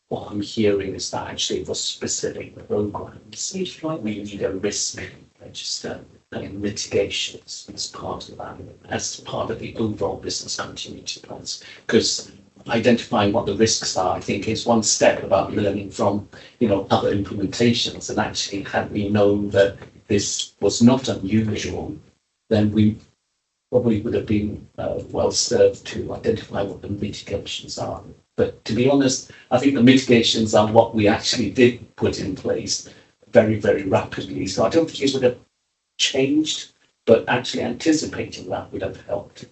what I'm hearing is that actually for specific programs, we need a risk register and mitigations as part of that, as part of the overall business continuity plans. Because identifying what the risks are, I think, is one step about learning from, other implementations. And actually, had we known that this was not unusual, then we probably would have been well served to identify what the mitigations are. But to be honest, I think the mitigations are what we actually did put in place very, very rapidly. So I don't think it would have changed, but actually anticipating that would have helped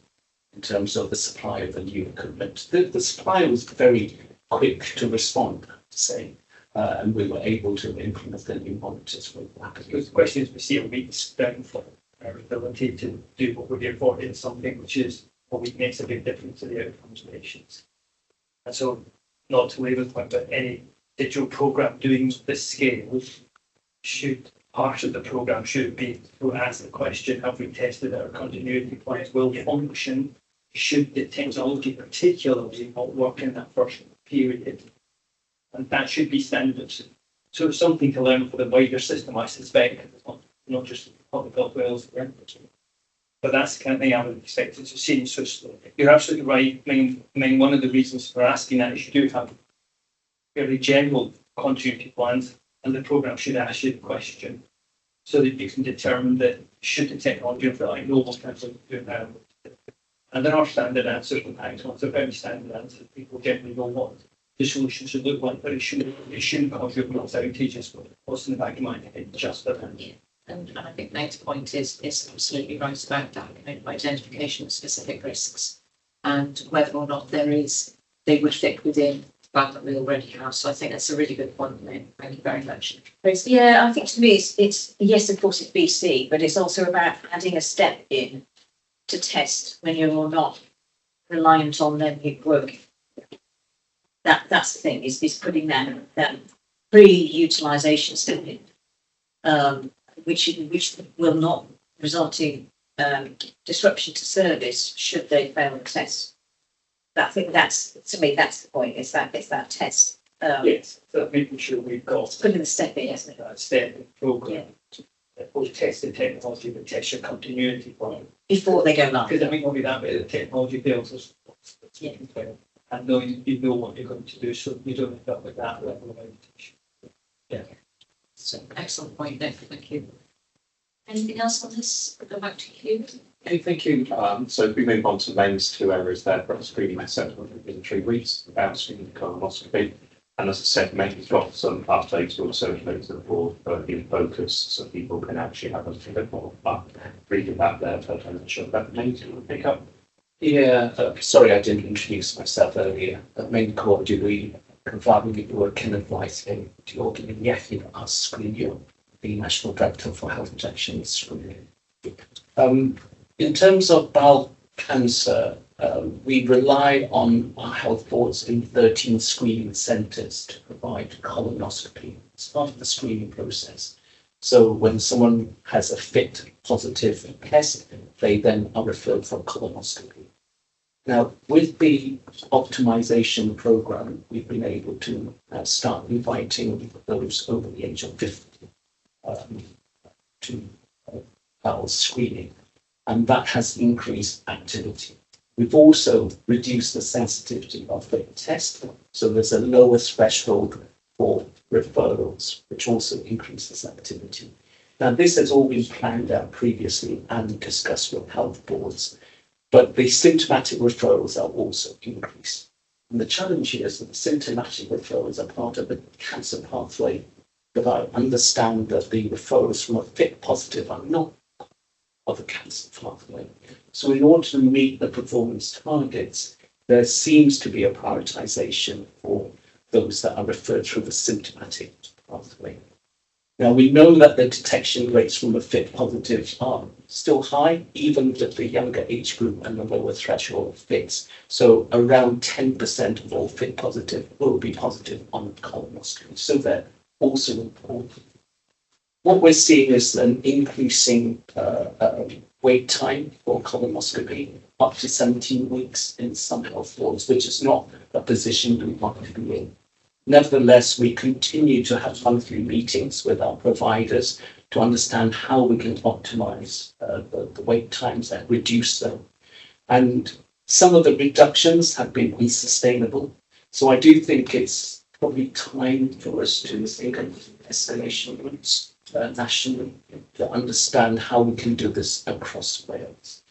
in terms of the supply of the new equipment. The supplier was very quick to respond, to say, and we were able to implement the new monitors very rapidly. The question is, we see a week's down for our ability to do what we're here for in something which is what we makes a big difference to the outcomes of patients. And so, not to labour the point, but any digital programme doing this scale part of the programme should be to ask the question, have we tested our continuity plans will function? Should the technology particularly not work in that first period? And that should be standards. So it's something to learn for the wider system, I suspect. It's not just public health Wales, but that's the kind of thing I would expect it to see. So you're absolutely right. I mean, one of the reasons for asking that is you do have fairly general continuity plans, and the programme should ask you the question so that you can determine that should the technology of that know what kind of doing now. And there are standard answers from Axons. They're very standard answers. People generally know what the solution should look like, but it shouldn't cause you lots of outages. But what's in the back of my head, just that. Yeah. And I think the next point is absolutely right about that identification of specific risks and whether or not they would fit within the plan that we already have. So I think that's a really good point, Lynn. Thank you very much. Yeah, I think to me it's yes, of course it's BC, but it's also about adding a step in to test when you're not reliant on them working. That's the thing, is putting that pre-utilisation step in, which will not result in disruption to service should they fail the test. I think that's, to me, that's the point. It's that test. Yes, so making sure we've got putting the step in, isn't it? That step in programme. Or test the technology, but test your continuity plan before they go live. Because I think only that way the technology fails. Yeah. And knowing you know what you're going to do, so you don't end up with that level of imitation. Yeah. So excellent point, Nick. Thank you. Anything else on this? We'll go back to you. Okay, thank you. So we move on to the main two areas there for screening assessment in 3 weeks about screening colonoscopy. And as I said, maybe got some updates will circulate to the board in focus so people can actually have a bit more reading that there, but I'm not sure about the names you will pick up. Yeah, sorry I didn't introduce myself earlier. Main core, do we confirm you were Kenneth Whiting, do you give Iechyd as screening, the National Director for Health Protection Screening. In terms of bowel cancer, we rely on our health boards in 13 screening centres to provide colonoscopy as part of the screening process. So when someone has a fit positive test, they then are referred for colonoscopy. Now, with the optimisation programme, we've been able to start inviting those over the age of 50 to bowel screening, and that has increased activity. We've also reduced the sensitivity of the test, so there's a lower threshold for referrals, which also increases activity. Now, this has all been planned out previously and discussed with health boards, but the symptomatic referrals are also increased. And the challenge here is that the symptomatic referrals are part of the cancer pathway, but I understand that the referrals from a fit positive are not of the cancer pathway. So in order to meet the performance targets, there seems to be a prioritisation for those that are referred through the symptomatic pathway. Now, we know that the detection rates from a fit positive are still high, even with the younger age group and the lower threshold of fits. So around 10% of all fit positive will be positive on colonoscopy. So they're also important. What we're seeing is an increasing wait time for colonoscopy, up to 17 weeks in some health boards, which is not a position we want to be in. Nevertheless, we continue to have monthly meetings with our providers to understand how we can optimise the wait times and reduce them. And Some of the reductions have been unsustainable. So I do think it's probably time for us to think of escalation routes nationally to understand how we can do this across Wales.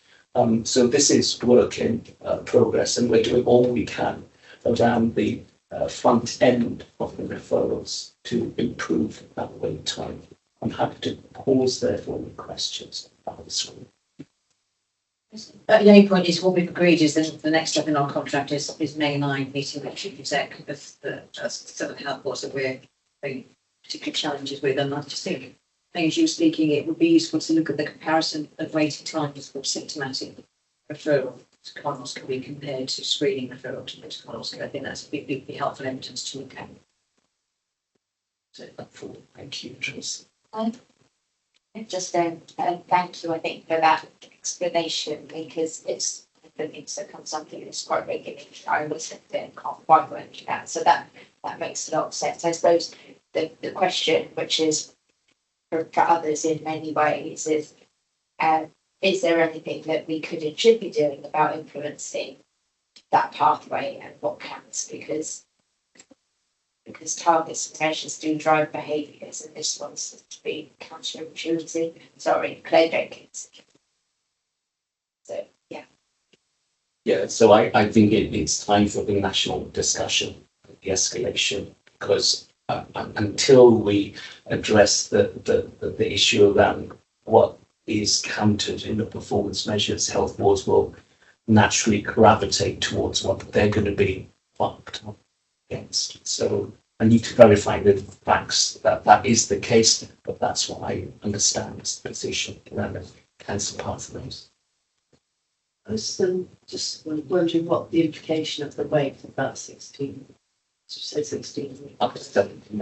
So this is work in progress, and we're doing all we can around the front end of the referrals to improve that wait time. I'm happy to pause there for any questions about this one. The only point is what we've agreed is that the next step in our contract is May 9 meeting with Chief Exec of the Southern Health Board that we're having particular challenges with. And I just think, as you were speaking, it would be useful to look at the comparison of waiting times for symptomatic referral to colonoscopy compared to screening referral to colonoscopy. I think that's a big helpful evidence to look at. So, thank you, Tracy. Just thank you, I think, for that explanation, because it's the things that comes up in this quite regularly. I always think that can't quite go into that, so that makes a lot of sense. I suppose the question, which is for others in many ways, is there anything that we could and should be doing about influencing that pathway and what counts? Because targets and measures do drive behaviours, and this one's to be counterintuitive. Sorry, Claire Jenkins. So, yeah. Yeah, so I think it's time for the national discussion, the escalation, because until we address the issue around what is counted in the performance measures, health boards will naturally gravitate towards what they're going to be fucked up against. So I need to verify the facts that is the case, but that's what I understand is the position around the cancer pathways. I was just wondering what the implication of the weight of that 16, say 16, up to 17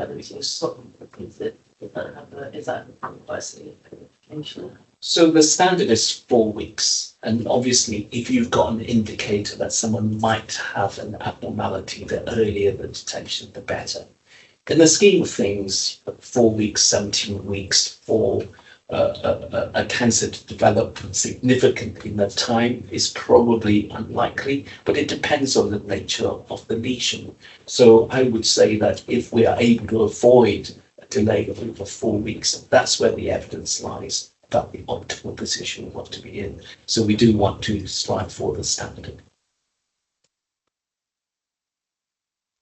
is that quite a significant implication? So the standard is 4 weeks, and obviously if you've got an indicator that someone might have an abnormality, the earlier the detection, the better. In the scheme of things, 4 weeks, 17 weeks for a cancer to develop significantly in that time is probably unlikely, but it depends on the nature of the lesion. So I would say that if we are able to avoid a delay of over 4 weeks, that's where the evidence lies about the optimal position we want to be in. So we do want to strive for the standard.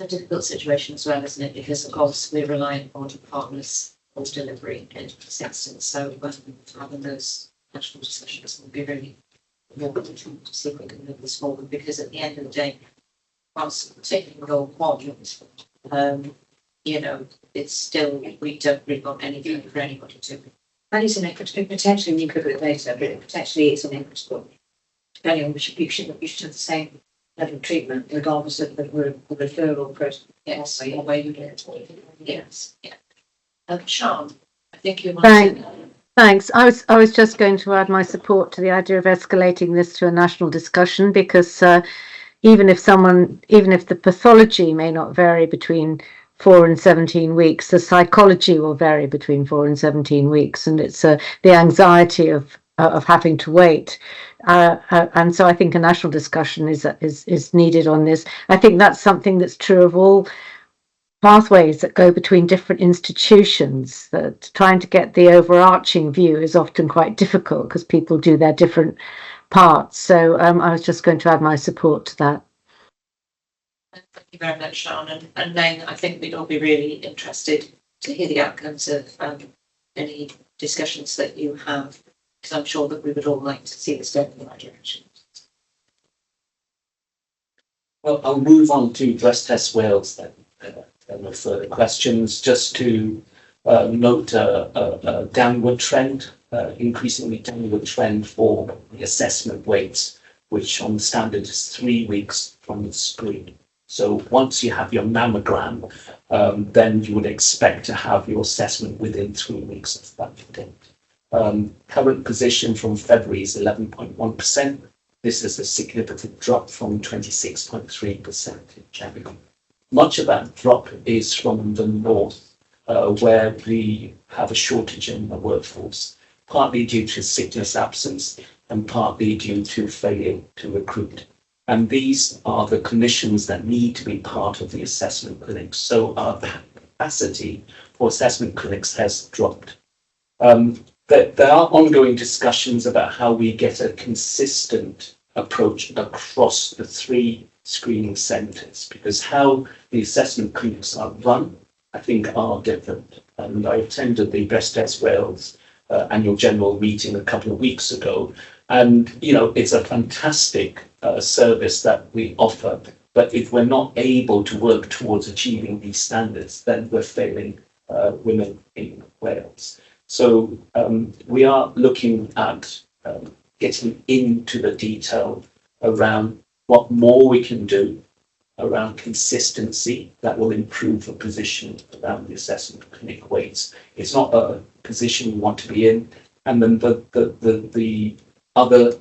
A difficult situation as well, isn't it? Because of course we're relying on partners for delivery in this instance. So having those national discussions will be really important to see if we can move this forward, because at the end of the day, whilst taking your quadrant, it's still, we don't really want anything for anybody to. And it's potentially an equivalent data, but potentially it's inequitable. Depending on which you should have the same level of treatment, regardless of the referral process. Yes, or where you get it. Yes. Yeah. Sean, I think you want to. Thanks. I was just going to add my support to the idea of escalating this to a national discussion, because even if the pathology may not vary between 4 and 17 weeks, the psychology will vary between 4 and 17 weeks, and it's the anxiety of having to wait, and so I think a national discussion is needed on this. I think that's something that's true of all pathways that go between different institutions. That trying to get the overarching view is often quite difficult because people do their different parts. So I was just going to add my support to that. Thank you very much, Sean. And then I think we'd all be really interested to hear the outcomes of any discussions that you have, because I'm sure that we would all like to see this going in the right direction. Well, I'll move on to Breast Test Wales then. No further questions. Just to note a downward trend, increasingly downward trend for the assessment weights, which on the standard is 3 weeks from the screen. So once you have your mammogram, then you would expect to have your assessment within 3 weeks of that date. Current position from February is 11.1%. This is a significant drop from 26.3% in January. Much of that drop is from the north, where we have a shortage in the workforce, partly due to sickness absence and partly due to failure to recruit. And these are the clinicians that need to be part of the assessment clinics. So our capacity for assessment clinics has dropped. There are ongoing discussions about how we get a consistent approach across the 3 screening centres, because how the assessment clinics are run, I think, are different. And I attended the Best West Wales annual general meeting a couple of weeks ago, and it's a fantastic service that we offer. But if we're not able to work towards achieving these standards, then we're failing women in Wales. So we are looking at getting into the detail around what more we can do around consistency that will improve the position around the assessment clinic weights. It's not a position we want to be in. And then the other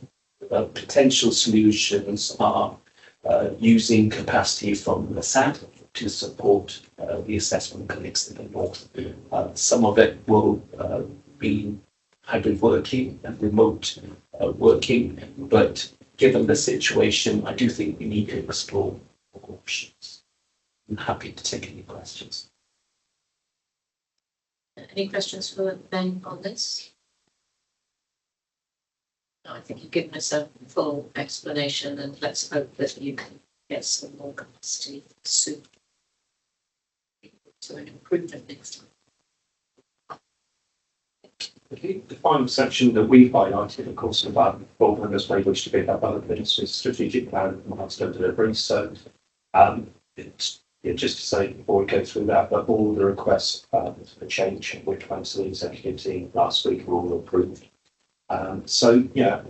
potential solutions are using capacity from the SAT to support the assessment clinics in the north. Some of it will be hybrid working and remote working, but given the situation, I do think we need to explore options. I'm happy to take any questions. Any questions for Ben on this? No, I think you've given us a full explanation, and let's hope that you can get some more capacity soon to an improvement next time. The final section that we've highlighted, of course, about board members may wish to pick up other things with strategic plan and milestone delivery. So it's just to say before we go through that, but all the requests for change which went to the executive team last week were all approved. So yeah,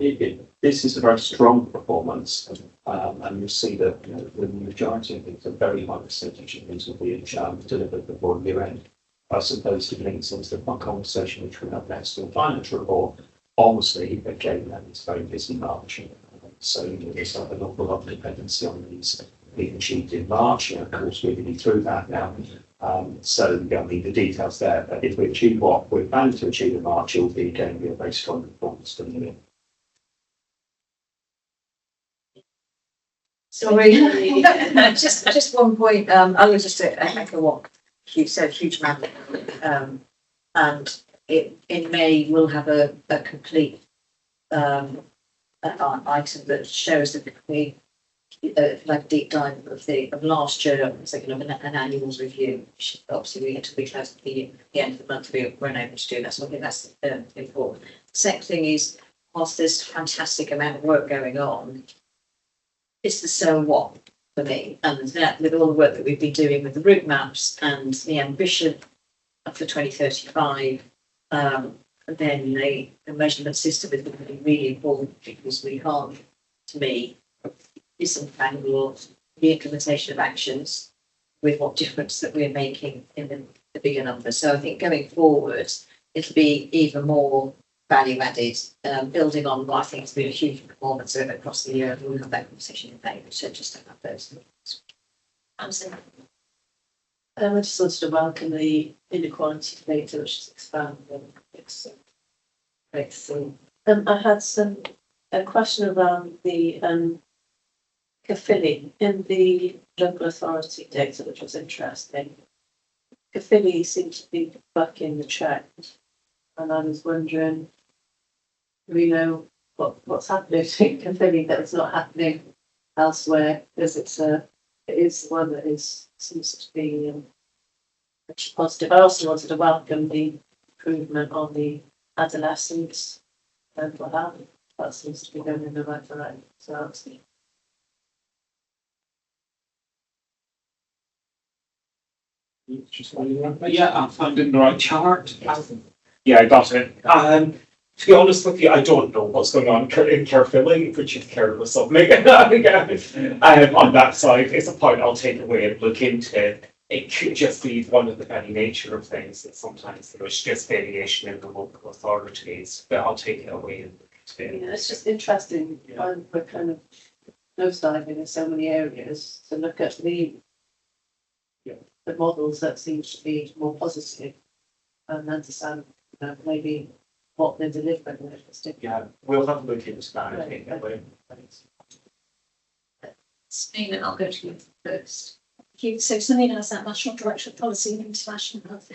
this is a very strong performance, and you'll see that the majority of things, a very high percentage of things will be delivered before year end. I suppose it links into the conversation which we have next in the financial report. Obviously, again, it's very busy March, so there's an awful lot of dependency on these being achieved in March. Of course, we're going through that now. So the details there. But if we achieve what we're planning to achieve in March, it'll be going to be a very strong performance for the year. Sorry, just one point. I was just to echo what you said, huge amount, and in May we'll have a complete item that shows that we like a deep dive of last year. So an annual review. Obviously, we get to be close to the end of the month. We weren't able to do that, so I think that's important. The second thing is, whilst there's a fantastic amount of work going on, it's the so what for me, and that with all the work that we've been doing with the route maps and the ambition for 2035, then the measurement system is going to be really important, because we can't, to me, disentangle the implementation of actions with what difference that we're making in the bigger numbers. So I think going forward, it'll be even more value added, building on what I think has been a huge performance across the year. We'll have that conversation in May, so just to have those things. I just wanted to welcome the inequality data, which is expanding. It's great to see. I had a question around the Caerphilly in the local authority data, which was interesting. Caerphilly seems to be bucking the trend, and I was wondering, do we know what's happening in Caerphilly that's not happening elsewhere? Because it is one that seems to be positive. I also wanted to welcome the improvement on the adolescents mental health. That seems to be going in the right direction. So that's yeah, I'm finding the right chart. Yeah, I got it. To be honest with you, I don't know what's going on in Caerphilly, which is careless of me. On that side, it's a point I'll take away and look into. It could just be one of the very nature of things that sometimes there's just variation in the local authorities, but I'll take it away and look into it. Yeah, it's just interesting. Yeah. We're kind of nosediving in so many areas to look at the models that seem to be more positive and understand maybe what they're delivering. Yeah, we'll have a look into that. Smina, I'll go to you first. Thank you. So Samina is that National Director of Policy and International Health.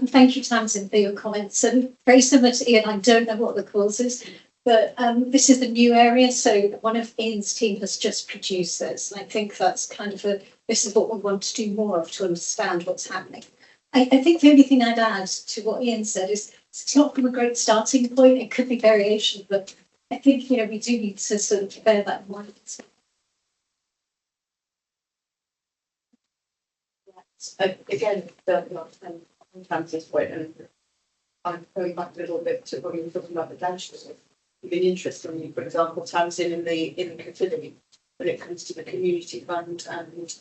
Thank you, Tamsin, for your comments. And very similar to Ian, I don't know what the cause is, but this is a new area. So one of Ian's team has just produced this. And I think that's kind of this is what we want to do more of, to understand what's happening. I think the only thing I'd add to what Ian said is it's not from a great starting point. It could be variation, but I think, we do need to sort of bear that in mind. Again, Francis' point, and I'm going back a little bit to when you were talking about the dashboard. It'd be interesting, for example, Tamsin in the Cyllideb, when it comes to the community fund and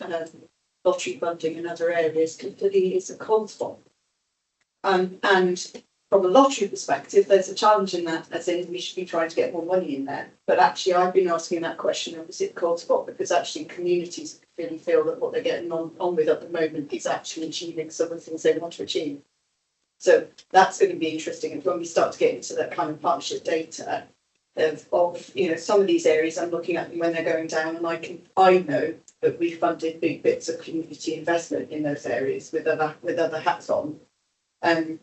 lottery funding and other areas, Cyllideb is a cold spot. And from a lottery perspective, there's a challenge in that, as in we should be trying to get more money in there. But actually, I've been asking that question of is it cold spot, because actually communities really feel that what they're getting on with at the moment is actually achieving some of the things they want to achieve. So that's going to be interesting. And when we start to get into that kind of partnership data of some of these areas, I'm looking at them when they're going down, and I know that we funded big bits of community investment in those areas with other hats on,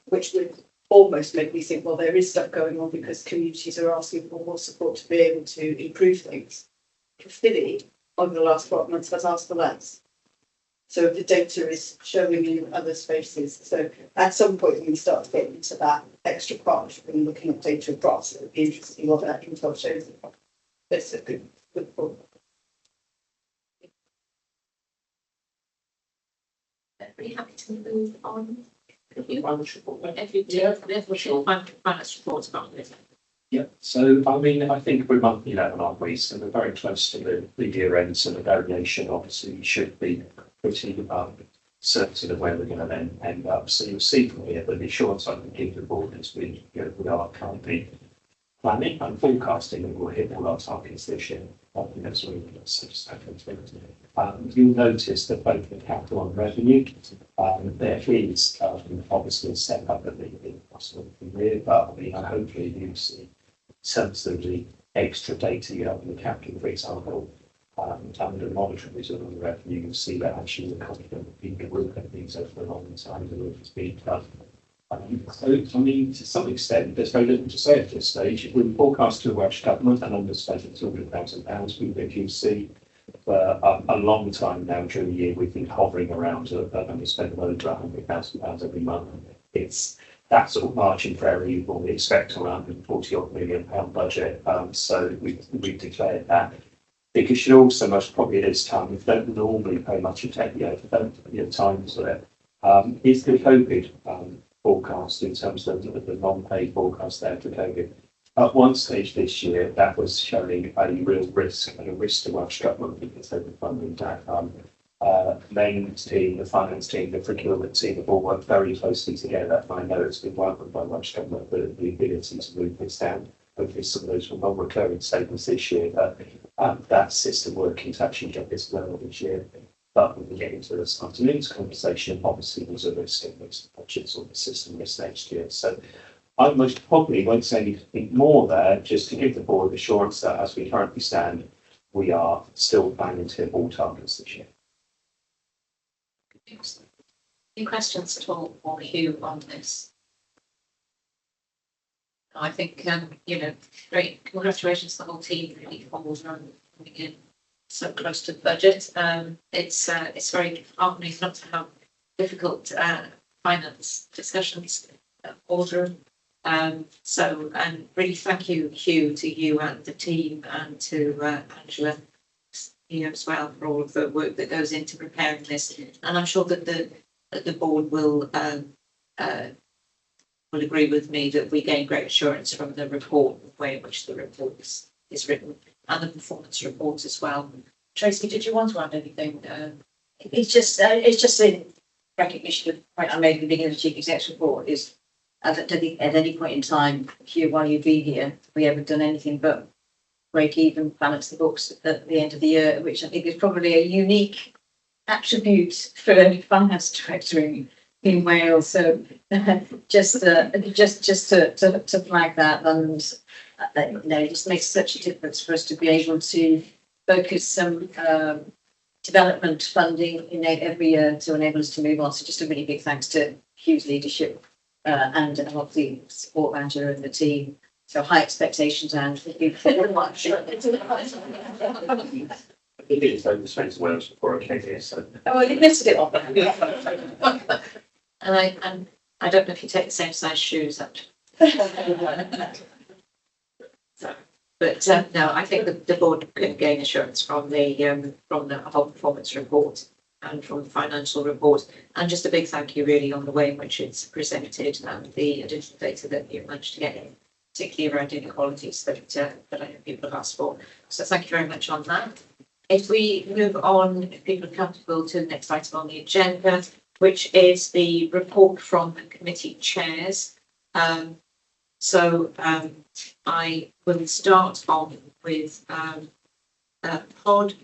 which would almost make me think, well, there is stuff going on because communities are asking for more support to be able to improve things. Philly, over the last 12 months, has asked for less. So the data is showing in other spaces. So at some point, when we start to get into that extra partnership and looking at data across, it would be interesting what that intel shows. That's a good point. Very happy to move on. Finance report. Finance reports about this. Yeah, so I mean, I think we're month 11, aren't we? So we're very close to the year end, so the variation obviously should be pretty certain of where we're going to then end up. So you'll see from here that the assurance I can give the board is we are currently planning and forecasting that we'll hit all our targets this year. You'll notice that both the capital and revenue, there is obviously a step up at the possible year, but I mean, hopefully you see in terms of the extra data you have in the capital, for example, under monitoring result on the revenue, you'll see that actually the confident of being work at things over a long time, the work has been done. So, I mean, to some extent, there's very little to say at this stage. If we forecast to the Welsh Government and underspent at £200,000, we think see for a long time now during the year, we've been hovering around and we spend over £100,000 every month. It's that sort of margin for area you normally expect around a £40 million budget. So we've declared that. Because should also most probably at this time, we don't normally pay much attention, time to it, is the COVID forecast in terms of the non-paid forecast there for COVID. At one stage this year, that was showing a real risk and a risk to Welsh Government because they were funding that. Main team, the finance team, the procurement team have all worked very closely together. I know it's been welcomed by Welsh Government, but the ability to move this down. Hopefully some of those were non-recurring statements this year, but that system working to actually get this level this year. But when we get into this afternoon's conversation, obviously there's a risk in which the budgets or the system risk next year. So I most probably won't say anything more there, just to give the board assurance that as we currently stand, we are still planning to hit all targets this year. Any questions at all for Hugh on this? I think, great. Congratulations to the whole team, really, for coming in so close to the budget. It's very heartening not to have difficult finance discussions order. And really thank you, Hugh, to you and the team, and to Angela, as well, for all of the work that goes into preparing this. And I'm sure that the board will agree with me that we gain great assurance from the report, the way in which the report is written, and the performance report as well. Tracy, did you want to add anything? It's just in recognition of the point I made at the beginning of the Chief Executive report is at any point in time, Hugh, while you've been here, have we ever done anything but break even, balance the books at the end of the year, which I think is probably a unique attribute for a finance director in Wales. So just to flag that, and it just makes such a difference for us to be able to focus some development funding in every year to enable us to move on. So just a really big thanks to Hugh's leadership and obviously support manager and the team. So high expectations, and thank you very much. He did so spend Wales before I came here, so. Oh, well, you missed it on. And I don't know if you take the same size shoes up. But no, I think the board can gain assurance from the whole performance report and from the financial report. And just a big thank you really on the way in which it's presented and the additional data that you managed to get in, particularly around inequalities that I know people have asked for. So thank you very much on that. If we move on, if people are comfortable, to the next item on the agenda, which is the report from the committee chairs. I will start on with Pod.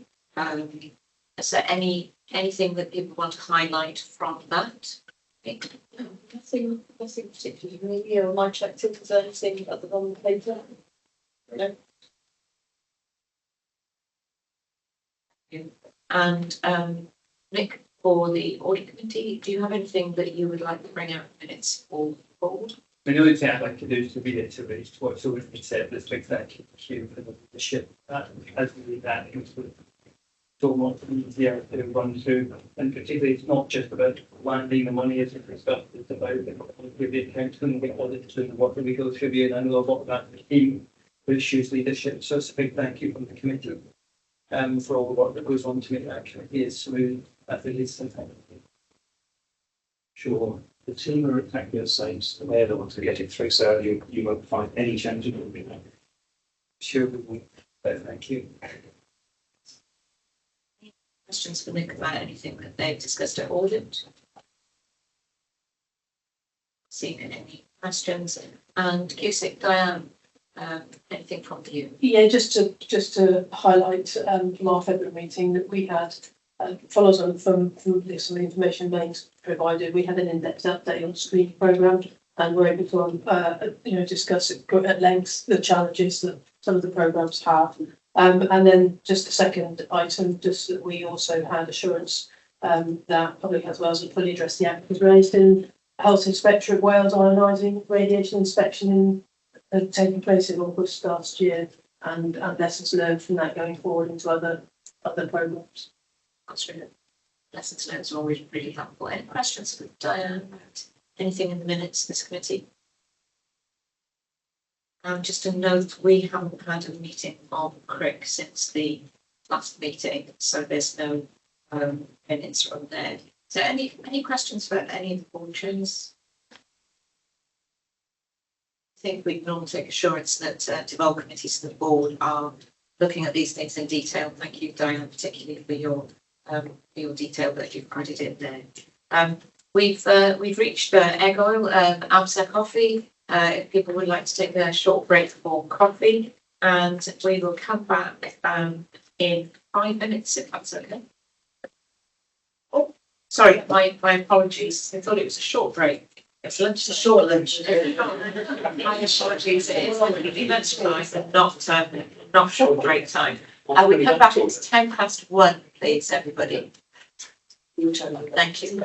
Is there anything that people want to highlight from that? Nothing particularly. You know, my checked if there's anything other than the paper. No. And Nick, for the audit committee, do you have anything that you would like to bring out in minutes or board? The only thing I'd like to do is to reiterate what's already been said, this big thank you for the leadership. As we read that, it was so much easier to run through, and particularly it's not just about landing the money as we discussed, it's about the quality of the accounts and the audit and what we go through, and I know a lot of that came with Hugh's leadership. So it's a big thank you from the committee for all the work that goes on to make that committee as smooth as it is sometimes. Sure. The team are exactly the same, so they're the ones to get it through, so you won't find any changes. Sure, we will. But thank you. Questions for Nick about anything that they've discussed at audit? Seeing any questions? And Cusick, Diane, anything from you? Yeah, just to highlight from our February meeting that we had follows on from some of the information banks provided. We had an in-depth update on the screening programme, and we're able to discuss at length the challenges that some of the programmes have. And then just a second item, just that we also had assurance that Public Health Wales had fully addressed the act was raised in Health Inspector of Wales ionising radiation inspection taking place in August last year, and lessons learned from that going forward into other programmes. That's really lessons learned is always really helpful. Any questions for Diane about anything in the minutes of this committee? Just a note, we haven't had a meeting on CRIC since the last meeting, so there's no minutes from there. So any questions for any of the board chairs? I think we can all take assurance that development committees of the board are looking at these things in detail. Thank you, Diane, particularly for your detail that you've added in there. We've reached Egwyl, Amser Coffee. If people would like to take a short break for coffee, and we will come back in 5 minutes, if that's okay. Oh, sorry, my apologies. I thought it was a short break. It's lunch, a short lunch. My apologies. It is lunch time, and not short break time. We come back. It's 1:10, please, everybody. Thank you.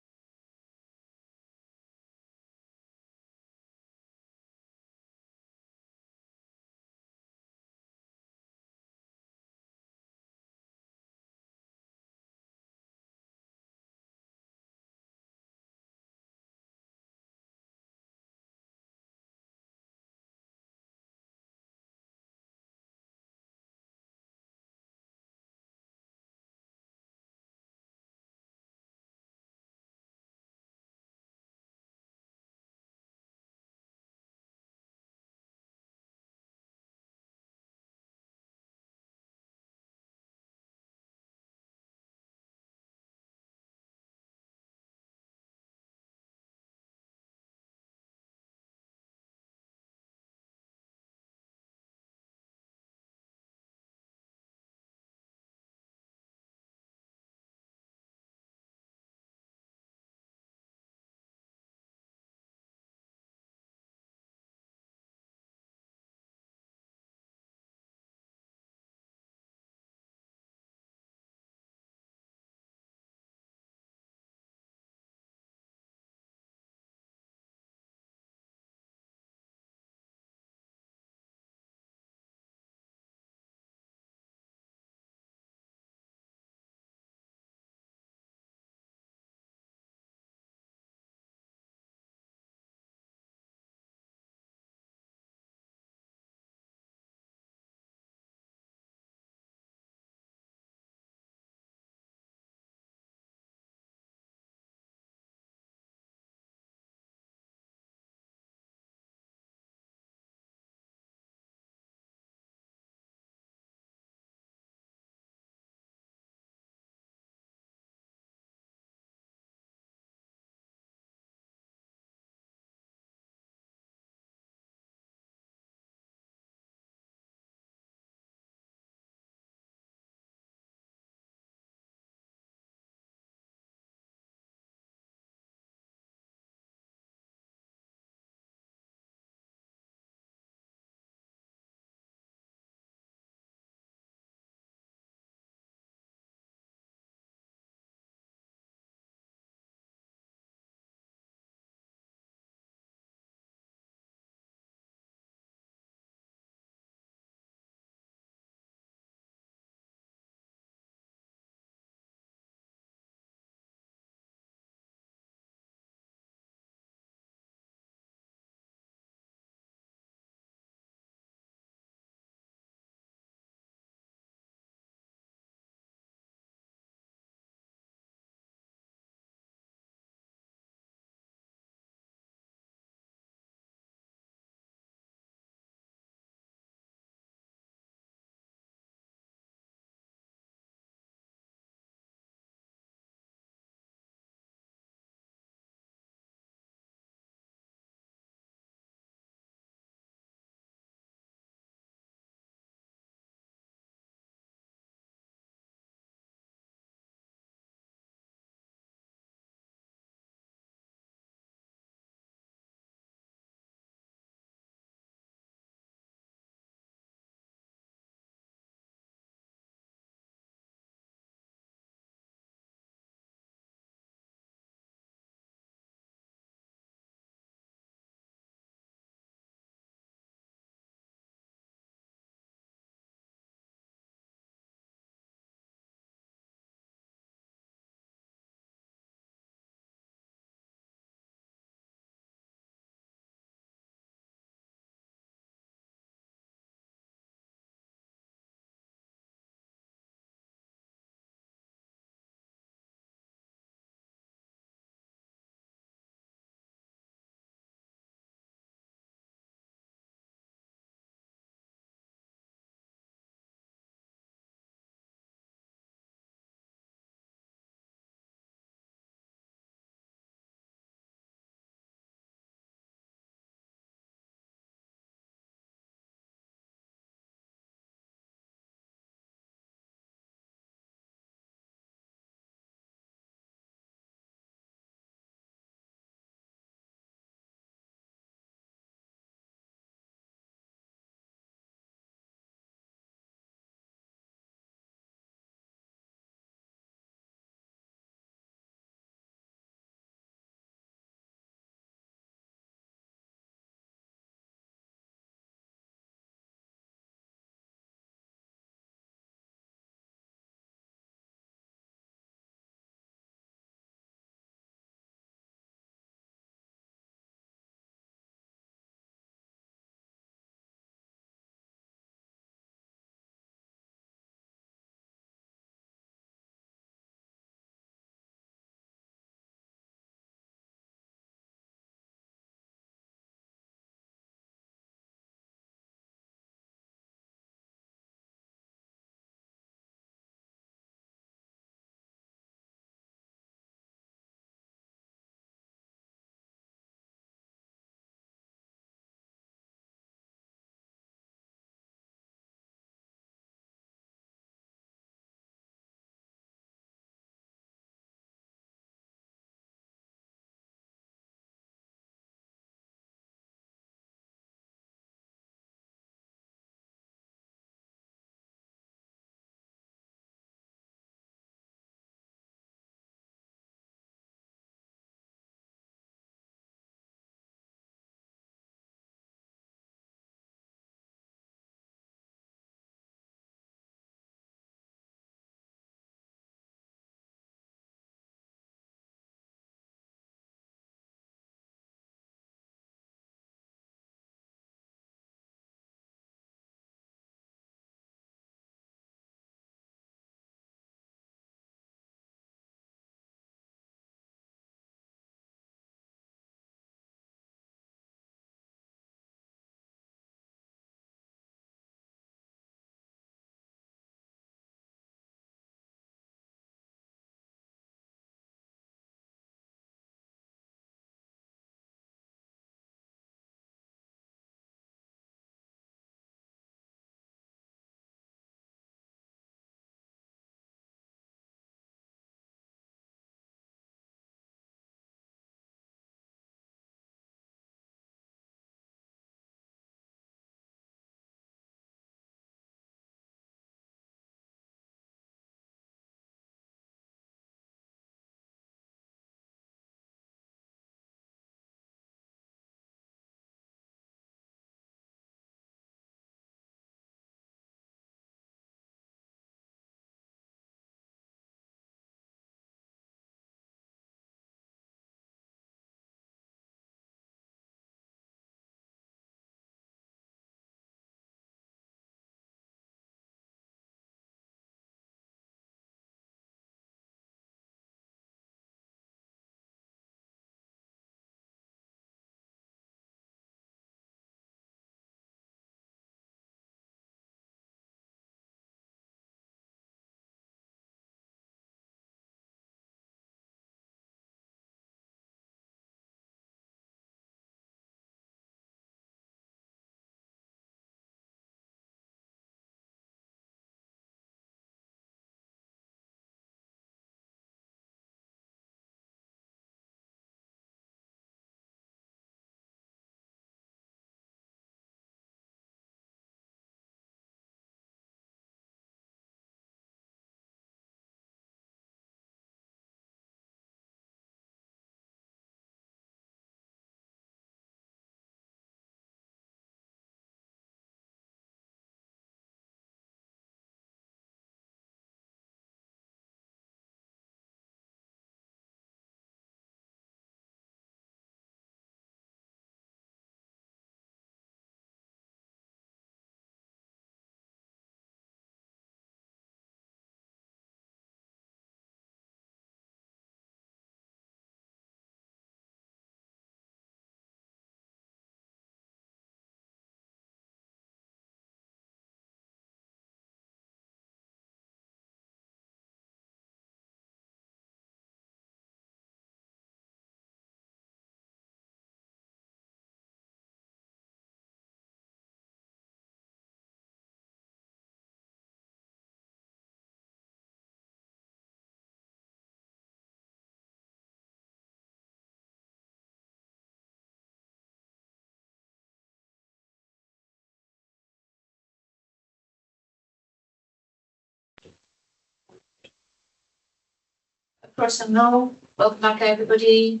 Croeso nôl. Welcome back, everybody.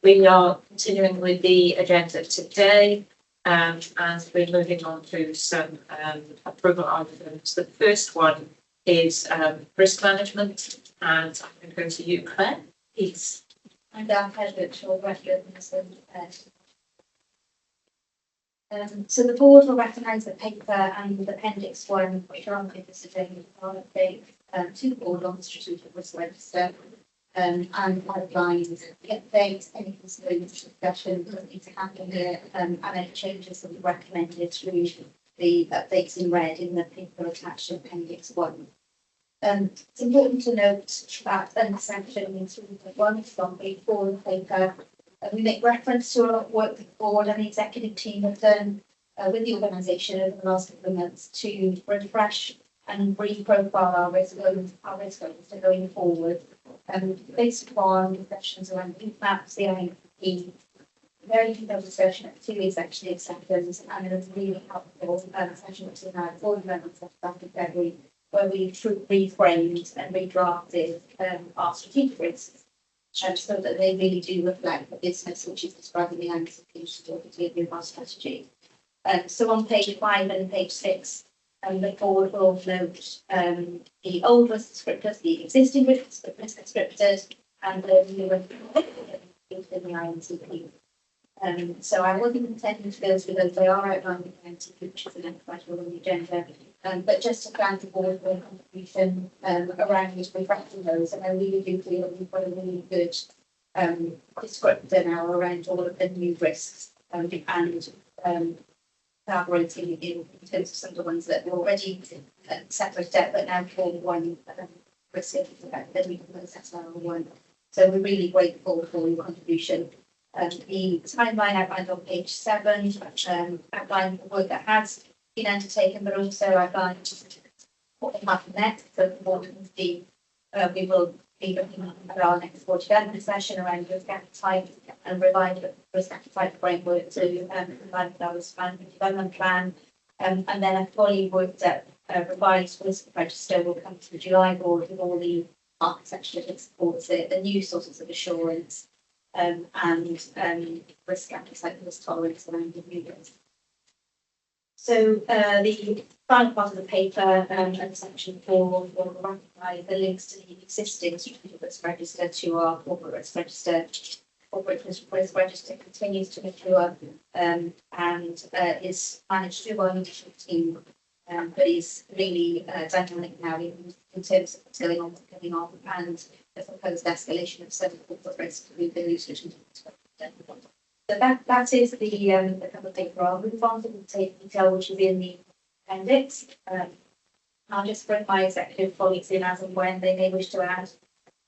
We are continuing with the agenda today, and we're moving on to some approval items. The first one is risk management, and I'm going to go to you, Claire, please. And our pleasure to reference. So the board will recognise the paper and Appendix 1, which are on paper today, are update to the board on the strategic risk register and outlines the updates, any concerns, discussion that need to happen here, and any changes that we recommended through the updates in red in the paper attached to Appendix 1. It's important to note that under section 1 from page 4 of the paper, we make reference to our work the board and the executive team have done with the organisation over the last couple of months to refresh and re-profile our risk register going forward. Based upon discussions around the maps, the IMTP, very detailed discussion at 2 executive sessions, and it was really helpful session which we had 4 members back in February, where we reframed and redrafted our strategic risks. So that they really do reflect the business which is describing the execution of the delivery of our strategy. So on page 5 and page 6, the board will note the old risk descriptors, the existing risk descriptors, and the new risk in the IMTP. So I wasn't intending to go through those, they are outlined in the IMTP, which is the next item on the agenda. But just to thank the board for a contribution around reflecting those, and I really do feel that we've got a really good descriptor now around all of the new risks and collaborating in terms of some of the ones that were already separate debt but now form one risk that we can assess level 1. So we're really grateful for your contribution. The timeline outlined on page 7 outlined the work that has been undertaken, but also outlined what will happen next. So the board can see we will be looking at our next board development session around risk appetite and revise the risk appetite framework to provide our risk management development plan. And then a fully worked up revised risk register will come to the July board with all the architecture that supports it, the new sources of assurance, and risk appetite and risk tolerance around the new risk. So the final part of the paper and section 4 will ratify the links to the existing strategic risk register to our corporate risk register. Corporate risk register continues to mature and is managed through our leadership team, but is really dynamic now in terms of what's going on and the proposed escalation of certain corporate risk with the new strategic risk register. So that is the cover paper. I'll move on to the detail which is in the appendix. I'll just bring my executive colleagues in as and when they may wish to add.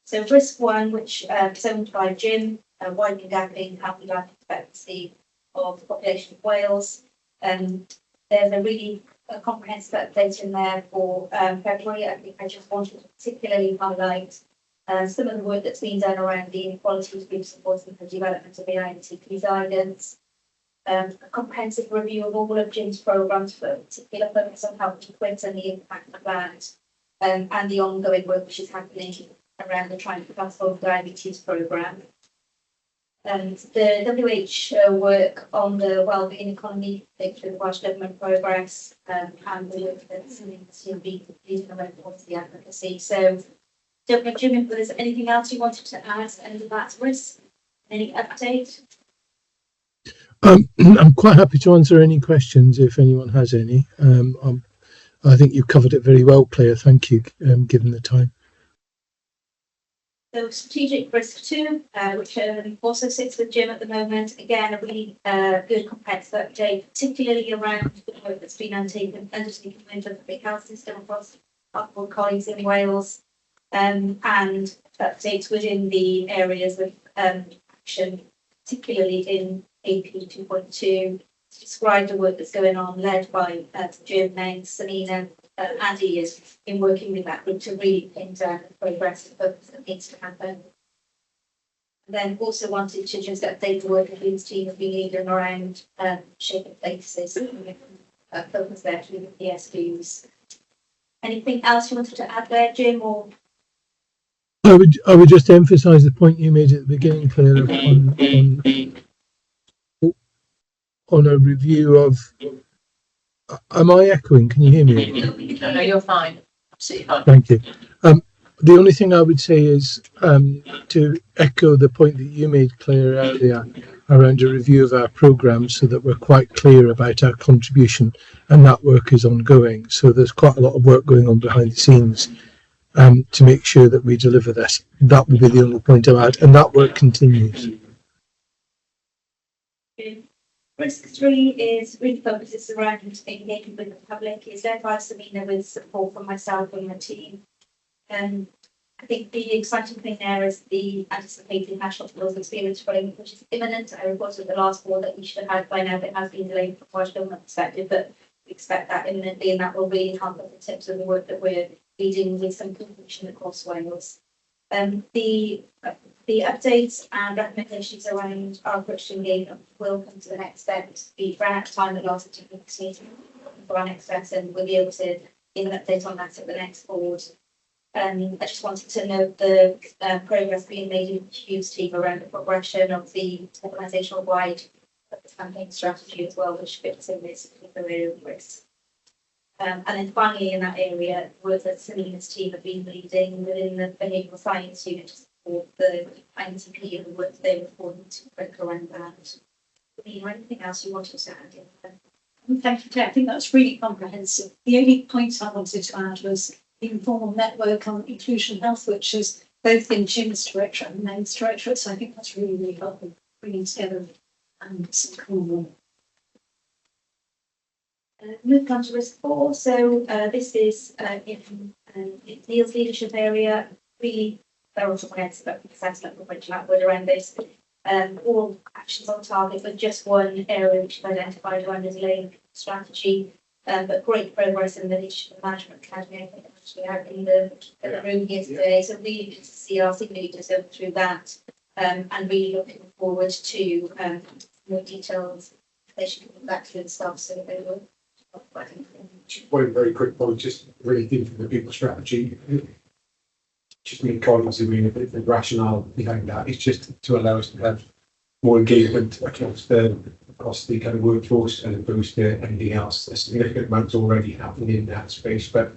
So risk 1, which is owned by Jim, widening gapping, healthy life expectancy of the population of Wales. There's a really comprehensive update in there for February. I think I just wanted to particularly highlight some of the work that's been done around the inequalities being supporting the development of the IMTP guidance, a comprehensive review of all of Jim's programmes for particular focus on health and quit and the impact of that, and the ongoing work which is happening around the Trying to Transform Diabetes programme. And the WHO work on the wellbeing economy, through the Welsh Government progress, and the work that's to be completed around policy advocacy. So don't know, Jim, if there's anything else you wanted to add under that risk? Any update? I'm quite happy to answer any questions if anyone has any. I think you covered it very well, Claire. Thank you, given the time. So strategic risk 2, which also sits with Jim at the moment. Again, a really good comprehensive update, particularly around the work that's been undertaken in the public health system across our colleagues in Wales. And updates within the areas of action, particularly in AP 2.2, to describe the work that's going on, led by Jim, Meg, Selina, and Ian, in working with that group to really pin down the progress and focus that needs to happen. And then also wanted to just update the work that Lynn's team have been leading around shaping places, focus there through the PSQs. Anything else you wanted to add there, Jim, or? I would just emphasise the point you made at the beginning, Claire, on a review of. Am I echoing? Can you hear me? No, you're fine. Absolutely fine. Thank you. The only thing I would say is to echo the point that you made, Claire, earlier around a review of our programmes so that we're quite clear about our contribution, and that work is ongoing. So there's quite a lot of work going on behind the scenes to make sure that we deliver this. That would be the only point I'll add, and that work continues. Risk 3 is really focuses around engagement with the public. It's led by Sabina with support from myself and my team. I think the exciting thing there is the anticipated national skills experience following, which is imminent. I reported the last one that we should have had by now, but it has been delayed from a government perspective, but we expect that imminently, and that will really help us in terms of the work that we're leading with some completion across Wales. The updates and recommendations around our approach to engagement will come to the next step. We ran out of time at last next meeting for our next steps, and we'll be able to give an update on that at the next board. I just wanted to note the progress being made in Hugh's team around the progression of the organisational wide campaign strategy as well, which fits in this particular area of risk. And then finally, in that area, work that Samina's team have been leading within the behavioural science unit to support the IMTP and the work they were performing to work around that. Is there anything else you wanted to add in? Thank you, Claire. I think that's really comprehensive. The only point I wanted to add was the informal network on inclusion health, which is both in Jim's directorate and Meg's directorate. So I think that's really, really helpful, bringing together some common. Move on to risk 4. So this is in Neil's leadership area. Really thorough comprehensive assessment for which that word around this. All actions on target, but just one area which is identified around as laying strategy. But great progress in the leadership and management academy. I think actually out in the room here today. So really good to see our senior leaders go through that, and really looking forward to more details. They should come back to the staff so they will. One very quick point, just really thinking the people strategy. Just me colleagues agree with the rationale behind that. It's just to allow us to have more engagement across the kind of workforce as opposed to anything else. A significant amount's already happening in that space, but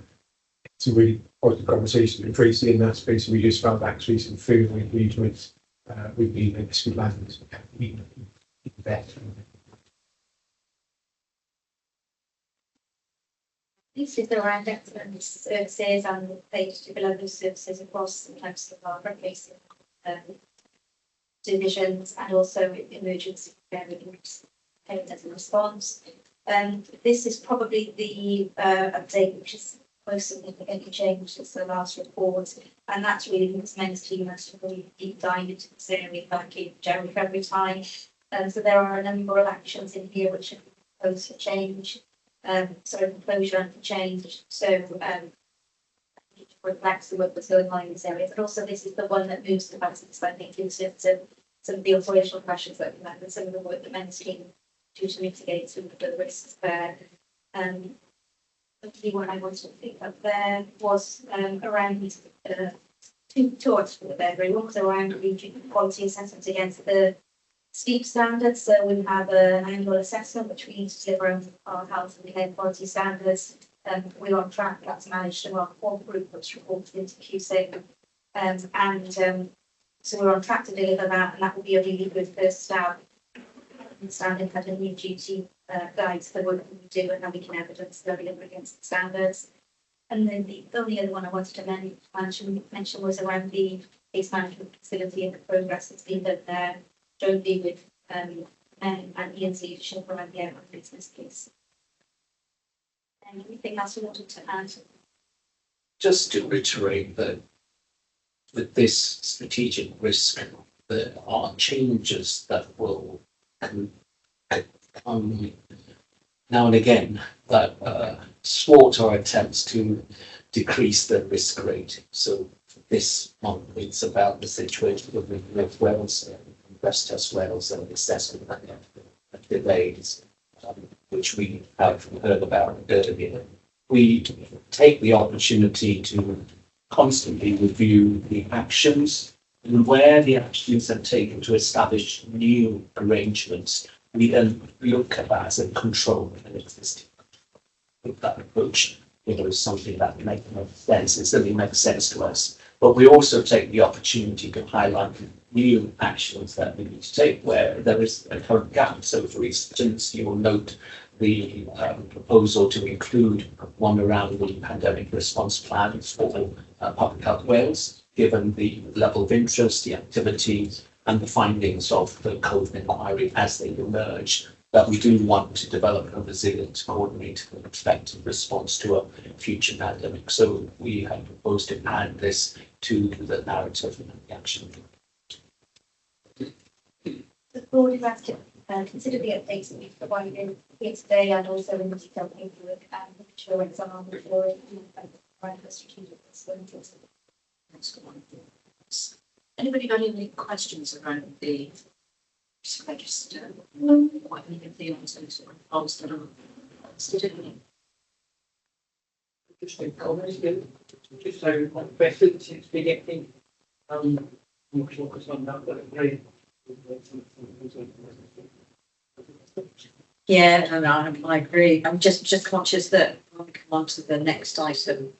it's a really positive conversation with Tracy in that space. We just felt actually some further engagement with the school lands even better. This is around excellent services and the page to below those services across the types of our facing divisions, and also emergency preparedness and response. This is probably the update which is most significantly changed since the last report, and that's really because Men's team has to really deep dive into this area back in January, February time. So there are a number of actions in here which are proposed for change. Closure and for change. So it reflects the work that's going on in this area. But also this is the one that moves the fastest, I think, in terms of some of the operational pressures that we have and some of the work that Men's team do to mitigate some of the risks there. The one I wanted to pick up there was around two articles there. One was around the quality assessment against the STEEP standards. So we have an annual assessment which we need to deliver on our health and care quality standards. We're on track. That's managed to our core group, which reported into QSIG. So we're on track to deliver that, and that will be a really good first step. Standing had a new duty guides for the work that we do and how we can evidence the deliver against the standards. And then the only other one I wanted to mention was around the case management facility and the progress that's been done there, jointly with and Ian's leadership around the outcome business case. Anything else you wanted to add? Just to reiterate that with this strategic risk, there are changes that will come now and again that thwart our attempts to decrease the risk rate. So this month it's about the situation with Wales, West Wales, and the assessment of delays, which we have heard about earlier. We take the opportunity to constantly review the actions, and where the actions are taken to establish new arrangements, we then look at that as a control of an existing. With that approach, is something that makes sense, it certainly makes sense to us. But we also take the opportunity to highlight new actions that we need to take where there is a current gap. So, for instance, you will note the proposal to include one around the pandemic response plan for Public Health Wales, given the level of interest, the activities, and the findings of the COVID inquiry as they emerge, that we do want to develop a resilient, coordinated, and effective response to a future pandemic. So we have proposed to add this to the narrative and the action. The board is asked to consider the updates that we've provided here today and also in the detailed paperwork and the insurance on the floor and the strategic responses. Anybody got any questions around the register? What any of the answers or polls that are considered? Just a comment, just so my question seems to be getting focus on that, but agree. Yeah, and I agree. I'm just conscious that when we come on to the next item,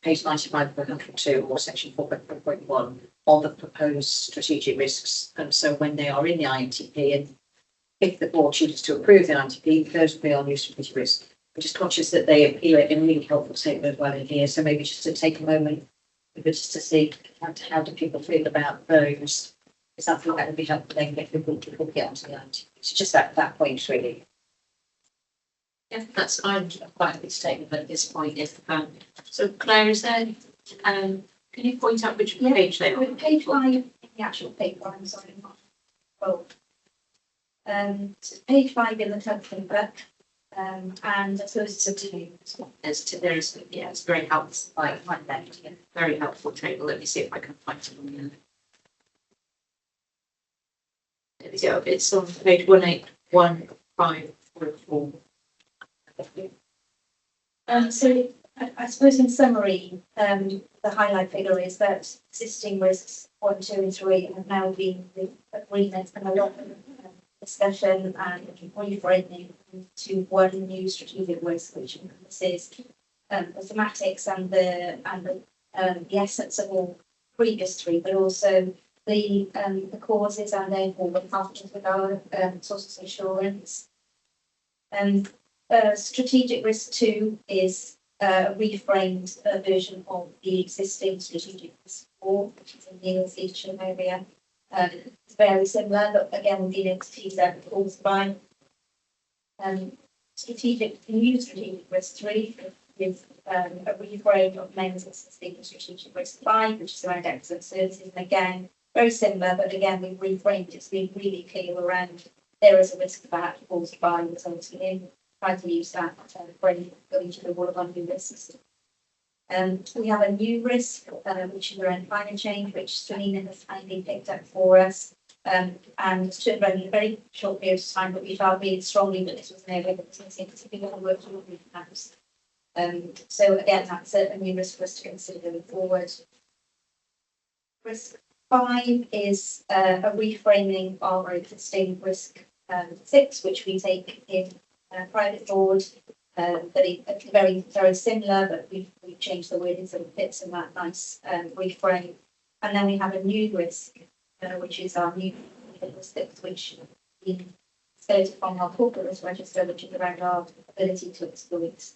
page 95 of 102 or section 4.1 on the proposed strategic risks. And so when they are in the IMTP, and if the board chooses to approve the IMTP, those will be our new strategic risks. I'm just conscious that they appear in really helpful statement as well in here. So maybe just to take a moment, just to see how do people feel about those. Is that that would be helpful then get people to get onto the IMTP. So just that point really. Yeah, that's fine. Quite a big statement at this point. So Claire, is there? Can you point out which page they are? Page 5 in the actual paper. I'm sorry, not well. Page 5 in the telephone book. And I suppose There's it's very helpful. Like left, yeah, very helpful table. Let me see if I can find it on there. There we go. It's on page 18154. So I suppose in summary, the highlight figure is that existing risks 1, 2, and 3 have now been agreement and a lot of discussion and reframing to one new strategic risk, which encompasses the thematics and the essence of all previous 3, but also the causes and therefore what happens with our sources of assurance. Strategic risk 2 is a reframed version of the existing strategic risk 4, which is in Neil's leadership area. It's very similar, but again, we've been able to tease out the cause by new strategic risk 3 is a reframe of MEN's existing strategic risk 5, which is around excellent services. And again, very similar, but again, we've reframed it to be really clear around there is a risk that caused by resulting in. Try to use that frame for each of the all of our new risks. We have a new risk, which is around climate change, which Selena has kindly picked up for us. And it's took only a very short period of time, but we felt really strongly that this was an area that was missing, particularly on the work with house. So again, that's a new risk for us to consider going forward. Risk 5 is a reframing of our existing risk 6, which we take in private board, but it's very, very similar, but we've changed the wording so it fits in that nice reframe. And then we have a new risk, which is our new risk 6, which is skeleted from our corporate risk register, which is around our ability to exploit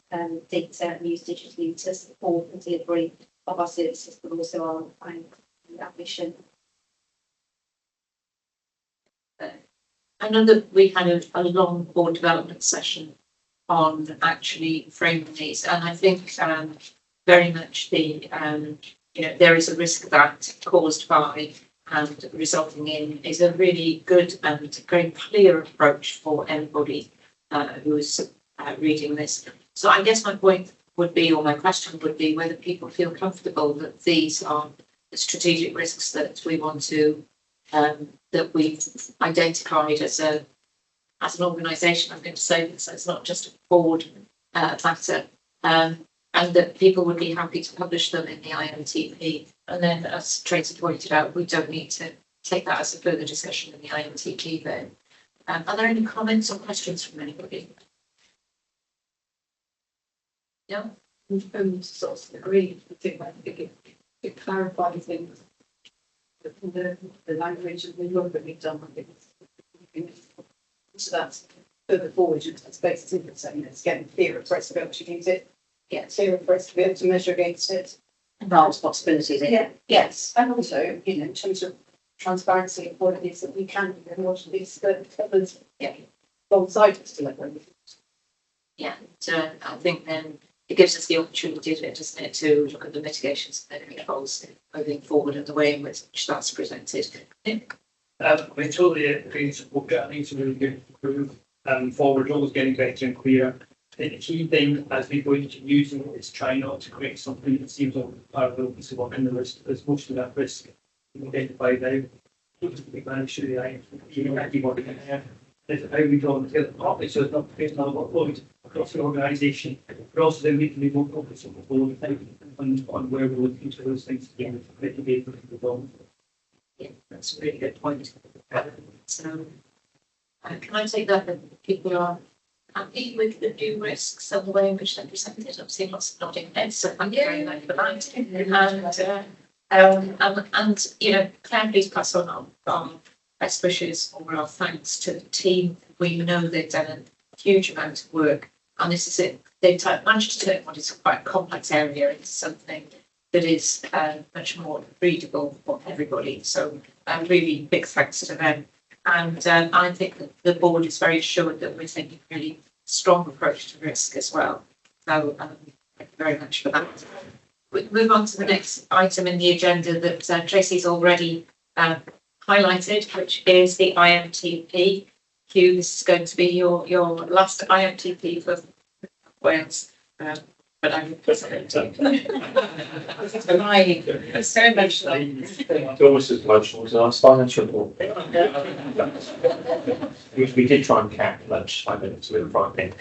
data and use digitally to support the delivery of our services, but also our ambition. I know that we had a long board development session on actually framing these, and I think very much the there is a risk that caused by and resulting in is a really good and very clear approach for everybody who is reading this. So I guess my point would be, or my question would be, whether people feel comfortable that these are the strategic risks that we want to that we've identified as an organisation. I'm going to say this, so it's not just a board matter. and that people would be happy to publish them in the IMTP. And then, as Tracy pointed out, we don't need to take that as a further discussion in the IMTP then. Are there any comments or questions from anybody? No? Sort of agree. I think it clarifies things. The language and the work that we've done, I think. So that's further forward, it's basically saying it's getting clearer for us to be able to use it, clearer for us to be able to measure against it. And our responsibilities. Yes, and also, in terms of transparency of what it is that we can do and what it is that others alongside us deliver. Yeah, so I think then it gives us the opportunity, doesn't it, to look at the mitigations and the controls moving forward and the way in which that's presented. I totally agree and support that. I think it's a really good move forward, always getting better and clearer. I think the key thing as we go into using it is try not to create something that seems like a parallel piece of work in the risk, as most of that risk identified now. We manage to the IMTP working in there. It's how we draw the together properly, so it's not creating another workload across the organisation, but also then we can be more focused on the board on where we're looking to those things to mitigate the problem. Yeah, that's a really good point. So, can I take that that people are happy with the new risks and the way in which they're presented? I'm seeing lots of nodding heads, so thank you very much for that. And Claire, please pass on our best wishes or our thanks to the team. We know they've done a huge amount of work, and this is it. They've managed to turn what is quite a complex area into something that is much more readable for everybody. So really big thanks to them. And I think that the board is very assured that we're taking a really strong approach to risk as well. So thank you very much for that. We move on to the next item in the agenda that Tracy's already highlighted, which is the IMTP. Hugh, this is going to be your last IMTP for Wales. But I'm it's so emotional. It's almost as emotional as our financial report. We did try and count lunchtime minutes with Friday.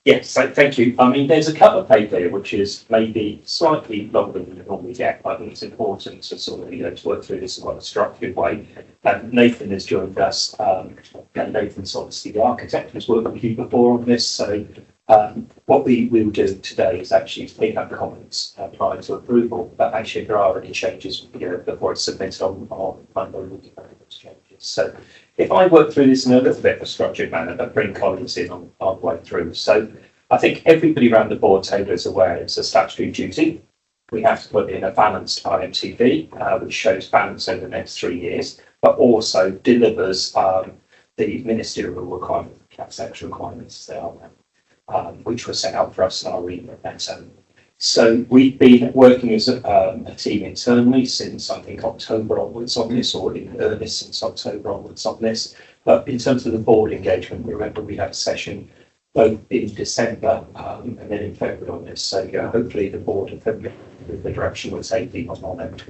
Yes, so thank you. I mean, there's a cover paper here which is maybe slightly longer than you normally get, but I think it's important to sort of to work through this in quite a structured way. Nathan has joined us, and Nathan's obviously the architect who's worked with you before on this. So what we will do today is actually pick up comments prior to approval, but actually if there are any changes before it's submitted on Monday, we'll be making those changes. So if I work through this in a little bit of a structured manner, but bring colleagues in on our way through. So I think everybody around the board table is aware it's a statutory duty. We have to put in a balanced IMTP, which shows balance over the next 3 years, but also delivers the ministerial requirement, CapSec requirements as they are now, which were set out for us in our remit letter. So we've been working as a team internally since I think October onwards on this, or in earnest since October onwards on this. But in terms of the board engagement, remember we had a session both in December and then in February on this. So hopefully the board and February with the direction we're taking on it.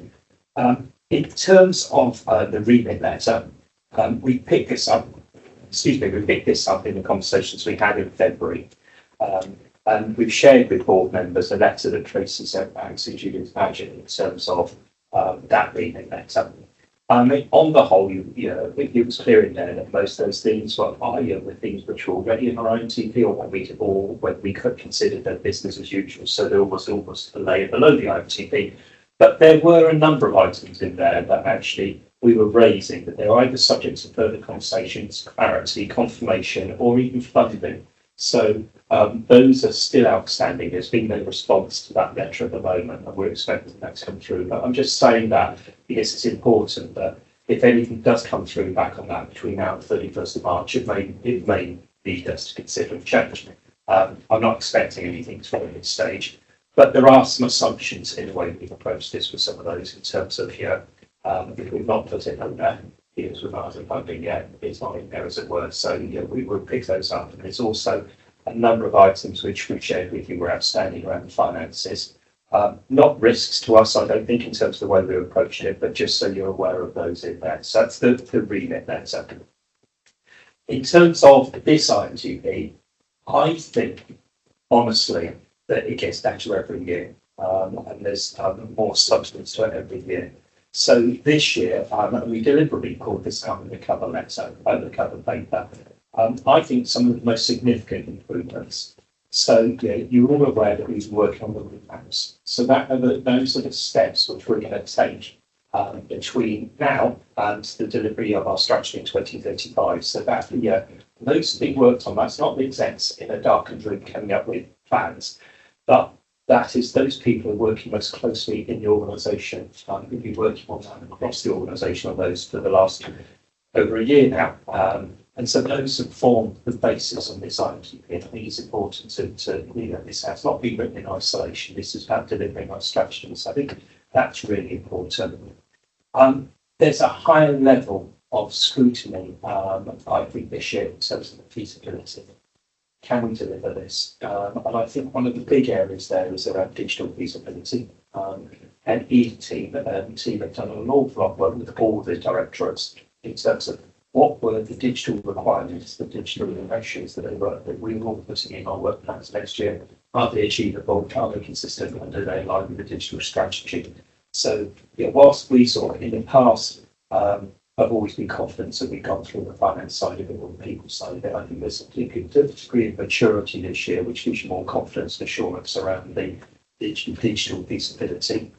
In terms of the remit letter, we picked this up. We picked this up in the conversations we had in February. And we've shared with board members a letter that Tracy sent back, as you can imagine, in terms of that remit letter. I mean, on the whole, it was clear in there that most of those things were things which were already in our IMTP, or when we could consider them business as usual. So there was almost a layer below the IMTP. But there were a number of items in there that actually we were raising, that they're either subject to further conversations, clarity, confirmation, or even funding. So those are still outstanding. There's been no response to that letter at the moment, and we're expecting that to come through. But I'm just saying that because it's important that if anything does come through back on that between now and 31st of March, it may lead us to consider a change. I'm not expecting anything to at this stage, but there are some assumptions in the way we've approached this with some of those in terms of if we've not put it on there. With ours and funding yet, it's not in there as it were. So we will pick those up. And there's also a number of items which we've shared with you were outstanding around the finances. Not risks to us, I don't think, in terms of the way we approached it, but just so you're aware of those in there. So that's the remit letter. In terms of this IMTP, I think, honestly, that it gets better every year, and there's more substance to it every year. So this year, we deliberately called this out in the cover letter, the cover paper. I think some of the most significant improvements. So you're all aware that we've been working on the roadmaps. So those are the steps which we're going to take between now and the delivery of our strategy in 2035. So that those have been worked on. That's not the execs in a darkened room coming up with plans, but that is those people who are working most closely in the organisation. We've been working on that across the organisation on those for the last over a year now. And so those have formed the basis on this IMTP. I think it's important to this has not been written in isolation. This is about delivering our strategy. So I think that's really important. There's a higher level of scrutiny, I think, this year in terms of the feasibility. Can we deliver this? And I think one of the big areas there is around digital feasibility. And team have done an awful lot of work with all the directorates in terms of what were the digital requirements, the digital innovations that we were all putting in our work plans next year. Are they achievable? Are they consistent? And do they align with the digital strategy? So, whilst we sort of in the past have always been confident that we've gone through the finance side of it or the people side of it, I think there's a degree of maturity this year, which gives you more confidence and assurance around the digital feasibility.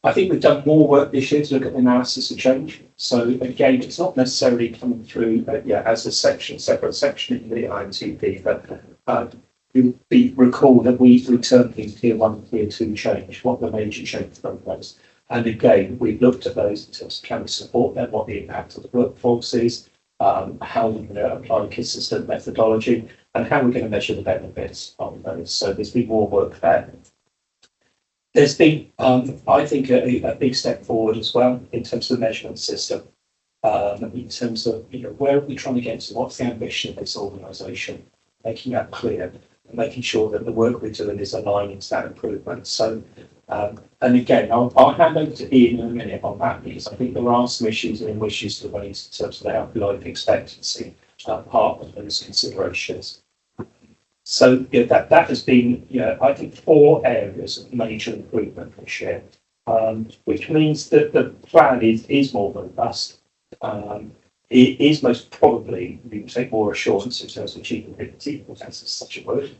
I think we've done more work this year to look at the analysis of change. So again, it's not necessarily coming through as a separate section in the IMTP, but you'll recall that we've returned in tier 1 and tier 2 change, what the major change programs. And again, we've looked at those in terms of can we support them, what the impact of the workforce is, how we're going to apply a consistent methodology, and how we're going to measure the benefits of those. So there's been more work there. There's been, I think, a big step forward as well in terms of the measurement system. In terms of where are we trying to get to? What's the ambition of this organisation? Making that clear and making sure that the work we're doing is aligning to that improvement. So, and again, I'll hand over to Ian in a minute on that because I think there are some issues and wishes to raise in terms of the healthy life expectancy part of those considerations. So that has been, I think, 4 areas of major improvement this year, which means that the plan is more robust. It is most probably, we can take more assurance in terms of achievability, if that's such a word.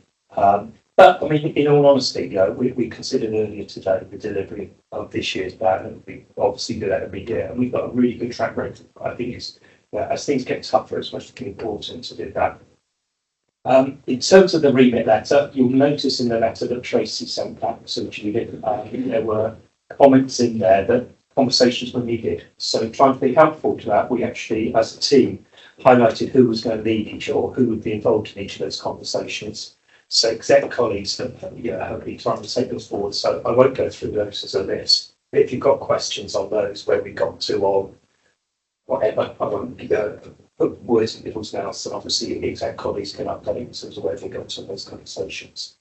But I mean, in all honesty, we considered earlier today the delivery of this year's plan, and we obviously do that every year, and we've got a really good track record. I think it's, as things get tougher, it's much more important to do that. In terms of the remit letter, you'll notice in the letter that Tracy sent back to Judith, there were comments in there that conversations were needed. So trying to be helpful to that, we actually, as a team, highlighted who was going to lead each or who would be involved in each of those conversations. So exec colleagues have been trying to take those forward. So I won't go through those as a list. But if you've got questions on those, where we got to or whatever, I won't put words in people's mouths, and obviously the exec colleagues can update in terms of where they got to those conversations.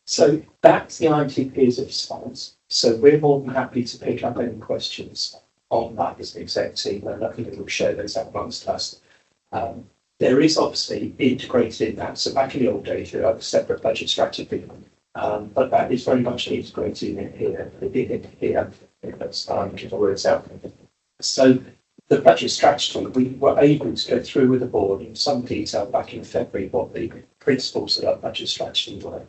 So that's the IMTP as a response. So we're more than happy to pick up any questions on that as an exec team, and I think we'll share those out amongst us. There is obviously integrated in that. So back in the old days, you had a separate budget strategy, but that is very much integrated in here. Let's get the words out. So the budget strategy, we were able to go through with the board in some detail back in February what the principles of that budget strategy were.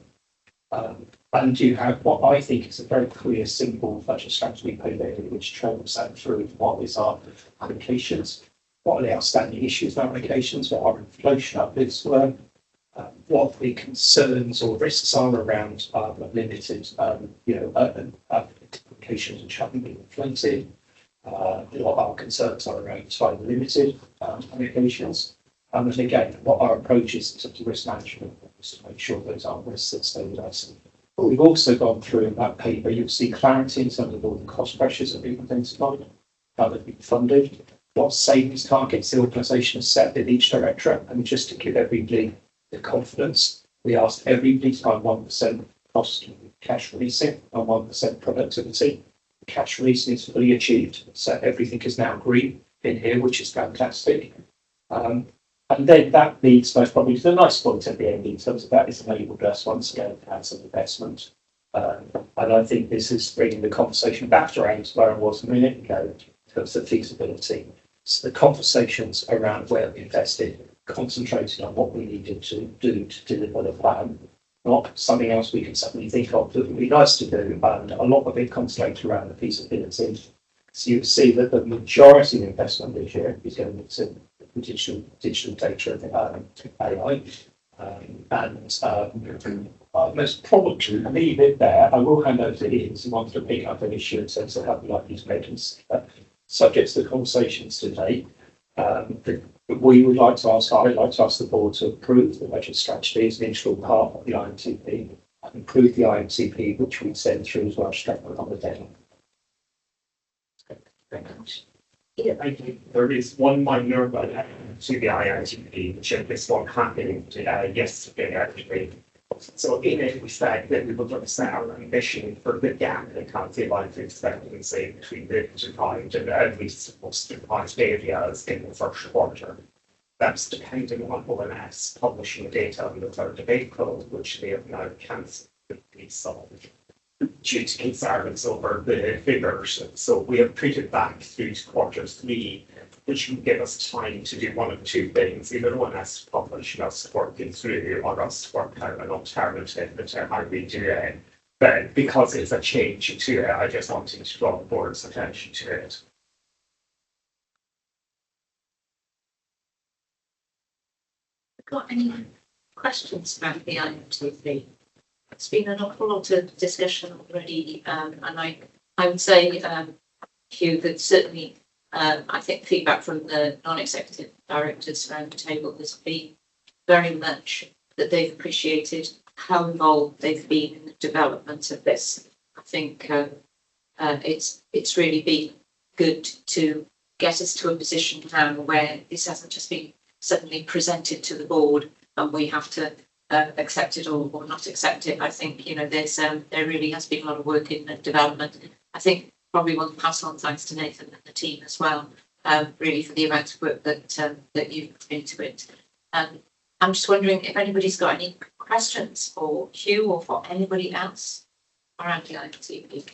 And you have what I think is a very clear, simple budget strategy paper which travels that through what is our allocations, what are the outstanding issues of allocations, what our inflation uplifts were, what the concerns or risks are around limited, allocations which haven't been inflated, what our concerns are around time limited allocations, and again, what our approach is to risk management to make sure those aren't risks that stay with us. But we've also gone through in that paper, you'll see clarity in terms of all the cost pressures that we've identified, how they've been funded, what savings targets the organisation has set in each directorate, and just to give everybody the confidence, we asked everybody to find 1% cost cash releasing and 1% productivity. Cash releasing is fully achieved, so everything is now green in here, which is fantastic. And And then that leads most probably to the nice point at the end in terms of that has enabled us once again to have some investment. And I think this is bringing the conversation back around where I was a minute ago in terms of feasibility. So the conversations around where we invested, concentrating on what we needed to do to deliver the plan, not something else we can suddenly think of that would be nice to do, and a lot of it concentrated around the feasibility. So you see that the majority of investment this year is going into digital data and AI. I most probably leave it there. I will hand over to Ian who wants to pick up an issue in terms of how we like these meetings, subject to the conversations today. We would like to ask, I'd like to ask the board to approve the budget strategy as an integral part of the IMTP, and approve the IMTP, which we send through as well, straight on the deadline. Yeah, thank you. There is one minor to the IMTP, which this one happened yesterday actually. So in it, we said that we would like to set our ambition for the gap in county life expectancy between the defined and at least most defined areas in the first quarter. That's depending on ONS publishing data on the 3rd of April, which they have now cancelled due to concerns over the figures. So we have put it back through to quarter 3, which will give us time to do one of two things, either ONS publishing us working through or us work out an alternative to how we do it. But because it's a change to it, I just wanted to draw the board's attention to it. Got any questions about the IMTP? It's been an awful lot of discussion already, and I would say, Hugh, that certainly I think feedback from the non-executive directors around the table has been very much that they've appreciated how involved they've been in the development of this. I think it's really been good to get us to a position now where this hasn't just been suddenly presented to the board and we have to accept it or not accept it. I think, you know, there really has been a lot of work in the development. I think probably want to pass on thanks to Nathan and the team as well, really for the amount of work that you've put into it. I'm just wondering if anybody's got any questions for Hugh or for anybody else around the IMTP.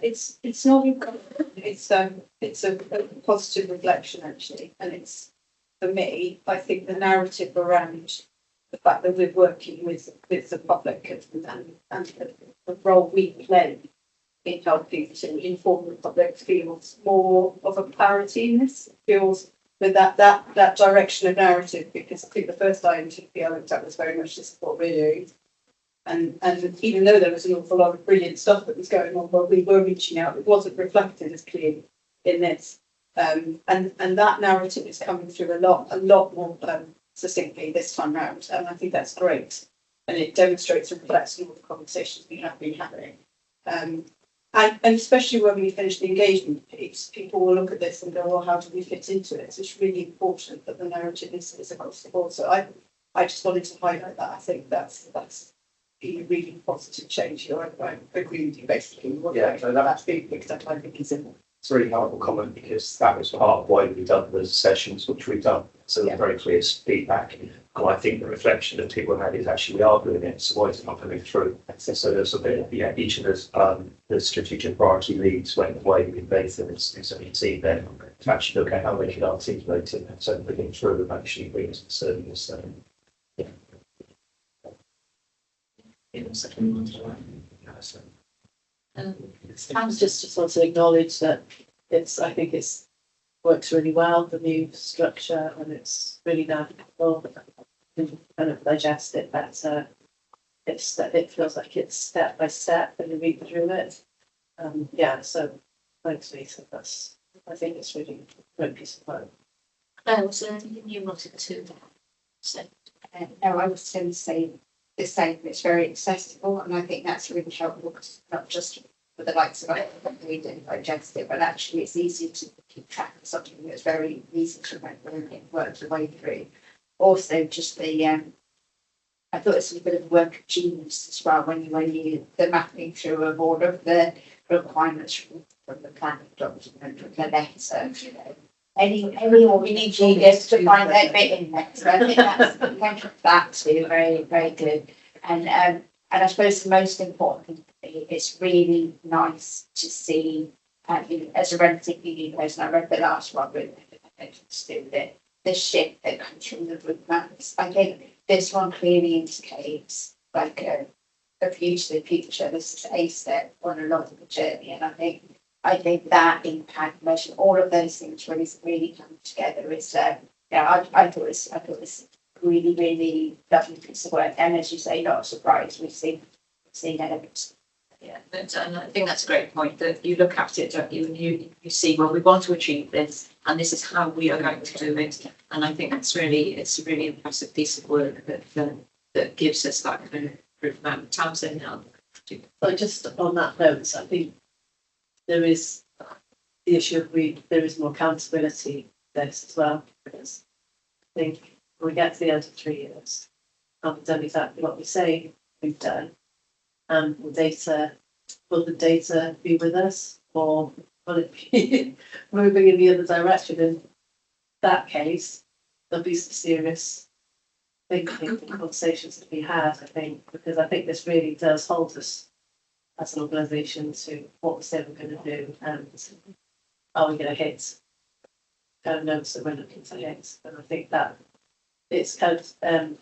It's not it's a positive reflection actually, and it's, for me, I think the narrative around the fact that we're working with the public and the role we play in helping to inform the public feels more of a clarity in this, feels with that direction of narrative, because I think the first IMTP I looked at was very much this is what we're doing. And even though there was an awful lot of brilliant stuff that was going on while we were reaching out, it wasn't reflected as clearly in this. And that narrative is coming through a lot more succinctly this time round, and I think that's great. And it demonstrates and reflects all the conversations we have been having. And especially when we finish the engagement piece, people will look at this and go, well, how do we fit into it? So it's really important that the narrative is across the board. So I just wanted to highlight that. I think that's been a really positive change here. I agree with you basically. Yeah, so that's being picked up, I think is important. It's a really helpful comment because that was part of why we've done the sessions which we've done. So very clear feedback. And I think the reflection that people had is actually we are doing it, so why is it not coming through? So there's a bit of, each of us, the strategic priority leads went away with Nathan and a team then to actually look at how we can articulate it and so bring it through and actually bring us to service. I just want to acknowledge that I think it's works really well, the new structure, and it's really navigable. And kind of digest it better. It feels like it's step by step and you read through it. So thanks, Lisa. I think it's really a great piece of work. Was there anything you wanted to say? No, I was going to say the same. It's very accessible, and I think that's really helpful because not just for the likes of it that we didn't digest it, but actually it's easy to keep track of something that's very easy to remember and work your way through. Also, just I thought it's a bit of work of genius as well when you the mapping through of all of the requirements from the planning document, from the letter, any more we need genius to find that bit in there. So I think that's very, very good. And I suppose the most important thing for me, it's really nice to see, as a relatively new person, I read the last one with the shift that comes from the route maps. I think this one clearly indicates like a view to the future. This is a step on a lot of the journey, and I think that impact measure, all of those things really come together. It's I thought it was really, really lovely piece of work, and as you say, not a surprise. We've seen elements. Yeah, and I think that's a great point, that you look at it, don't you, and you see, well, we want to achieve this, and this is how we are going to do it. And I think it's a really impressive piece of work that gives us that kind of proof map. Townsend now. So just on that note, I think there is the issue of there is more accountability for this as well, because I think when we get to the end of 3 years, and we've done exactly what we say we've done, and will the data be with us, or will it be moving in the other direction? In that case, there'll be some serious thinking and conversations to be had, I think, because I think this really does hold us as an organisation to what we said we're going to do, and are we going to hit kind of notes that we're looking to hit. And I think that it's kind of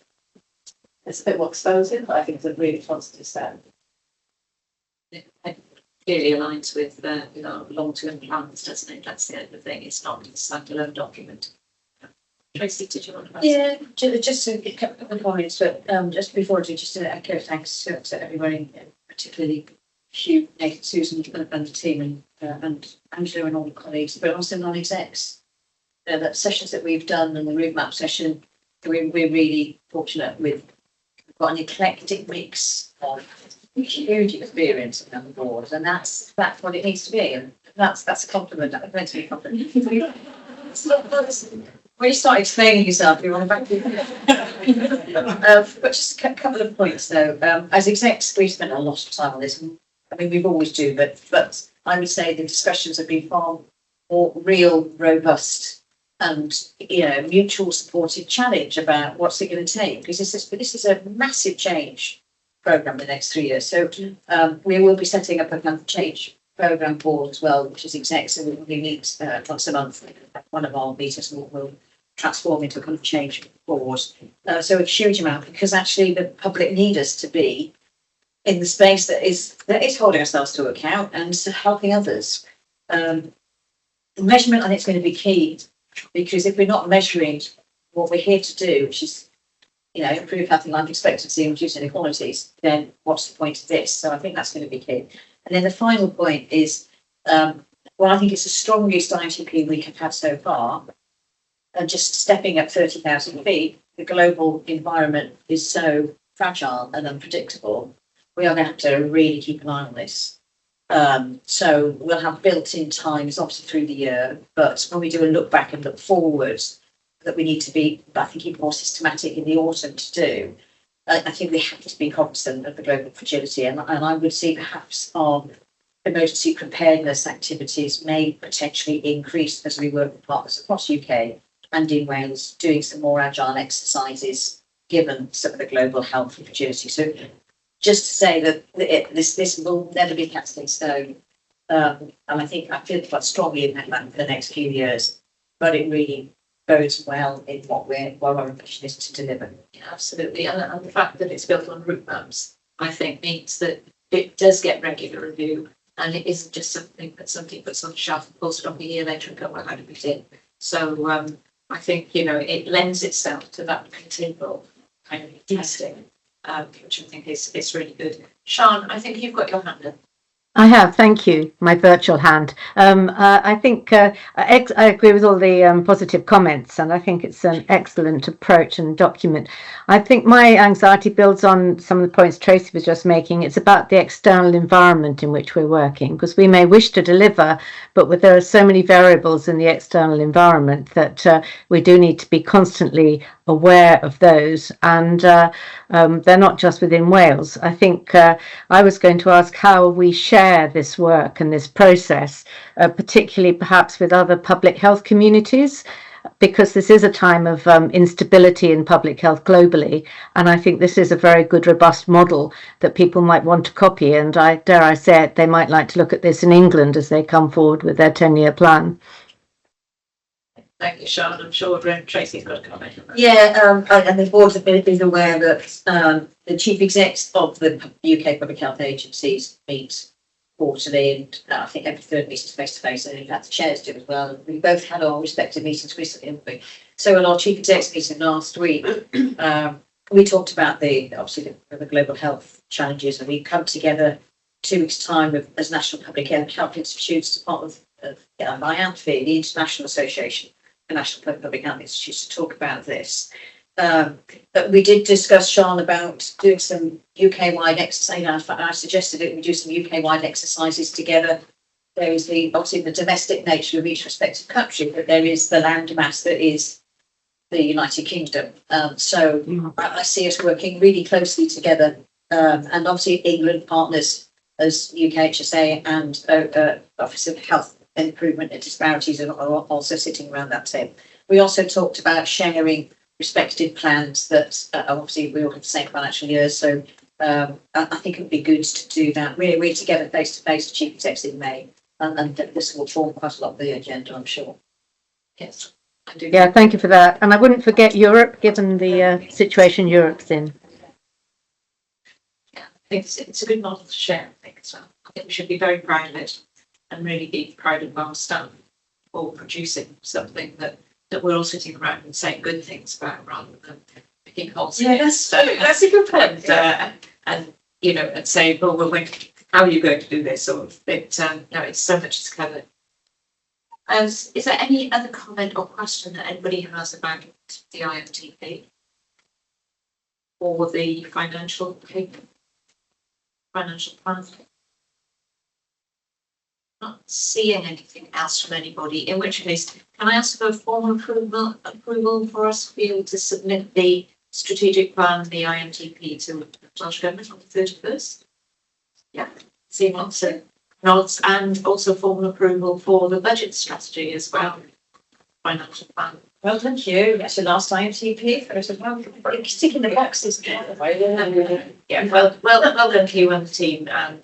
it's a bit more exposing, but I think it's a really positive step. It clearly aligns with our long-term plans, doesn't it? That's the other thing. It's not a standalone document. Tracy, did you want to ask? Yeah, just a couple of comments, but just before I do, just to echo thanks to everybody, particularly Hugh, Nathan, Susan, and the team, and Angela and all the colleagues, but also non-execs. The sessions that we've done and the roadmap session, we're really fortunate with. We've got an eclectic mix of huge experience on the board, and that's what it needs to be, and that's a compliment. That's meant to be a compliment. When you start explaining yourself, you want to back but just a couple of points though. As execs, we've spent a lot of time on this. I mean, we always do, but I would say the discussions have been far more real, robust, and mutual supportive challenge about what's it going to take, because this is a massive change programme in the next 3 years. So we will be setting up a kind of change programme board as well, which is execs, and we meet once a month. One of our meetings will transform into a kind of change board. So a huge amount, because actually the public need us to be in the space that is holding ourselves to account and helping others. The measurement, I think, is going to be key, because if we're not measuring what we're here to do, which is improve health and life expectancy and reduce inequalities, then what's the point of this? So I think that's going to be key. And then the final point is, I think it's the strongest IMTP we have had so far. And just stepping up 30,000 feet, the global environment is so fragile and unpredictable. We are going to have to really keep an eye on this. So we'll have built-in times, obviously, through the year. But when we do a look back and look forwards, that we need to be, I think, even more systematic in the autumn to do. I think we have to be cognizant of the global fragility, and I would see perhaps our emergency preparedness activities may potentially increase as we work with partners across UK and in Wales, doing some more agile exercises given some of the global health fragility. So just to say that this will never be cast in stone, and I feel quite strongly in that for the next few years, but it really bodes well in what our ambition is to deliver. Yeah, absolutely, and the fact that it's built on route maps, I think, means that it does get regular review, and it isn't just something that somebody puts on the shelf and pulls it up a year later and go, well, how did we do? So I think it lends itself to that continual kind of testing, which I think is really good. Sian, I think you've got your hand up. I have, thank you, my virtual hand. I think I agree with all the positive comments, and I think it's an excellent approach and document. I think my anxiety builds on some of the points Tracy was just making. It's about the external environment in which we're working, because we may wish to deliver, but there are so many variables in the external environment that we do need to be constantly aware of those, and they're not just within Wales. I think I was going to ask how we share share this work and this process, particularly perhaps with other public health communities, because this is a time of instability in public health globally. And I think this is a very good, robust model that people might want to copy. And I dare I say it, they might like to look at this in England as they come forward with their 10-year plan. Thank you, Sean. I'm sure Tracy's got a comment on that. Yeah, and the board have been aware that the chief execs of the UK public health agencies meet quarterly, and I think every third meeting is face to face, and in fact the chairs do as well. We both had our respective meetings recently, haven't we? So at our chief execs meeting last week, we talked about the global health challenges, and we come together 2 weeks' time as national public health institutes as part of IMTP, the International Association for National Public Health Institutes, to talk about this. But we did discuss, Sean, about doing some UK-wide exercise. I suggested that we do some UK-wide exercises together. There is obviously the domestic nature of each respective country, but there is the landmass that is the United Kingdom. So I see us working really closely together, and obviously England partners as UKHSA and Office of Health Improvement and Disparities are also sitting around that table. We also talked about sharing respective plans that obviously we all have the same financial years, so I think it would be good to do that. We're together face to face, chief execs in May, and this will form quite a lot of the agenda, I'm sure. Yes, I do. Yeah, thank you for that. And I wouldn't forget Europe, given the situation Europe's in. Yeah, I think it's a good model to share, I think, as well. I think we should be very proud of it and really be proud of our staff for producing something that we're all sitting around and saying good things about, rather than picking holes. Yeah, that's a good point. And you know, and say, well, how are you going to do this? Or no, it's so much is covered. Is there any other comment or question that anybody has about the IMTP or the financial plan? Not seeing anything else from anybody, in which case, can I ask for a formal approval for us to be able to submit the strategic plan, the IMTP, to Welsh Government on the 31st? Yeah, seeing lots of nods, and also formal approval for the budget strategy as well, financial plan. Well, thank you. That's the last IMTP for us as well. Sticking the boxes. Yeah, well done to you and the team, and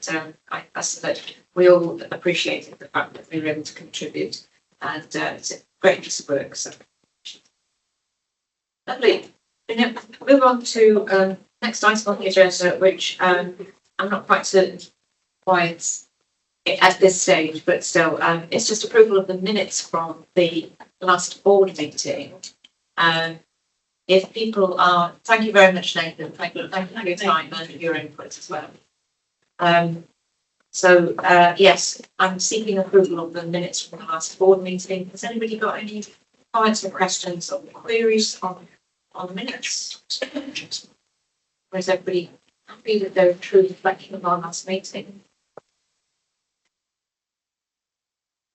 I said that we all appreciated the fact that we were able to contribute, and it's a great piece of work. So lovely. Move on to next item on the agenda, which I'm not quite certain why it's at this stage, but still, it's just approval of the minutes from the last board meeting. If people are, thank you very much, Nathan. Thank you for your time and your input as well. Yes, I'm seeking approval of the minutes from the last board meeting. Has anybody got any comments or questions or queries on the minutes? Or is everybody happy that they're a true reflection of our last meeting?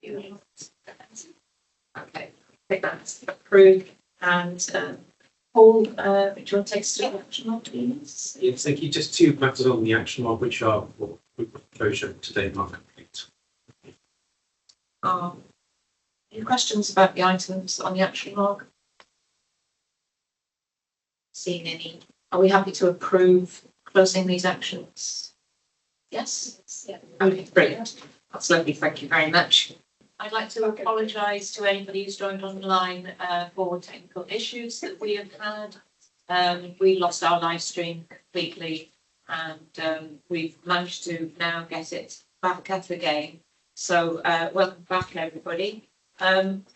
Okay, I think that's approved. And Paul, do you want to take us through the action log, please? Yes, thank you. Just 2 matters on the action log, which are for closure today, not complete. Any questions about the items on the action log? Seeing any? Are we happy to approve closing these actions? Yes? Yeah. Okay, brilliant. That's lovely. Thank you very much. I'd like to apologise to anybody who's joined online for technical issues that we have had. We lost our live stream completely, and we've managed to now get it back up again. So welcome back, everybody.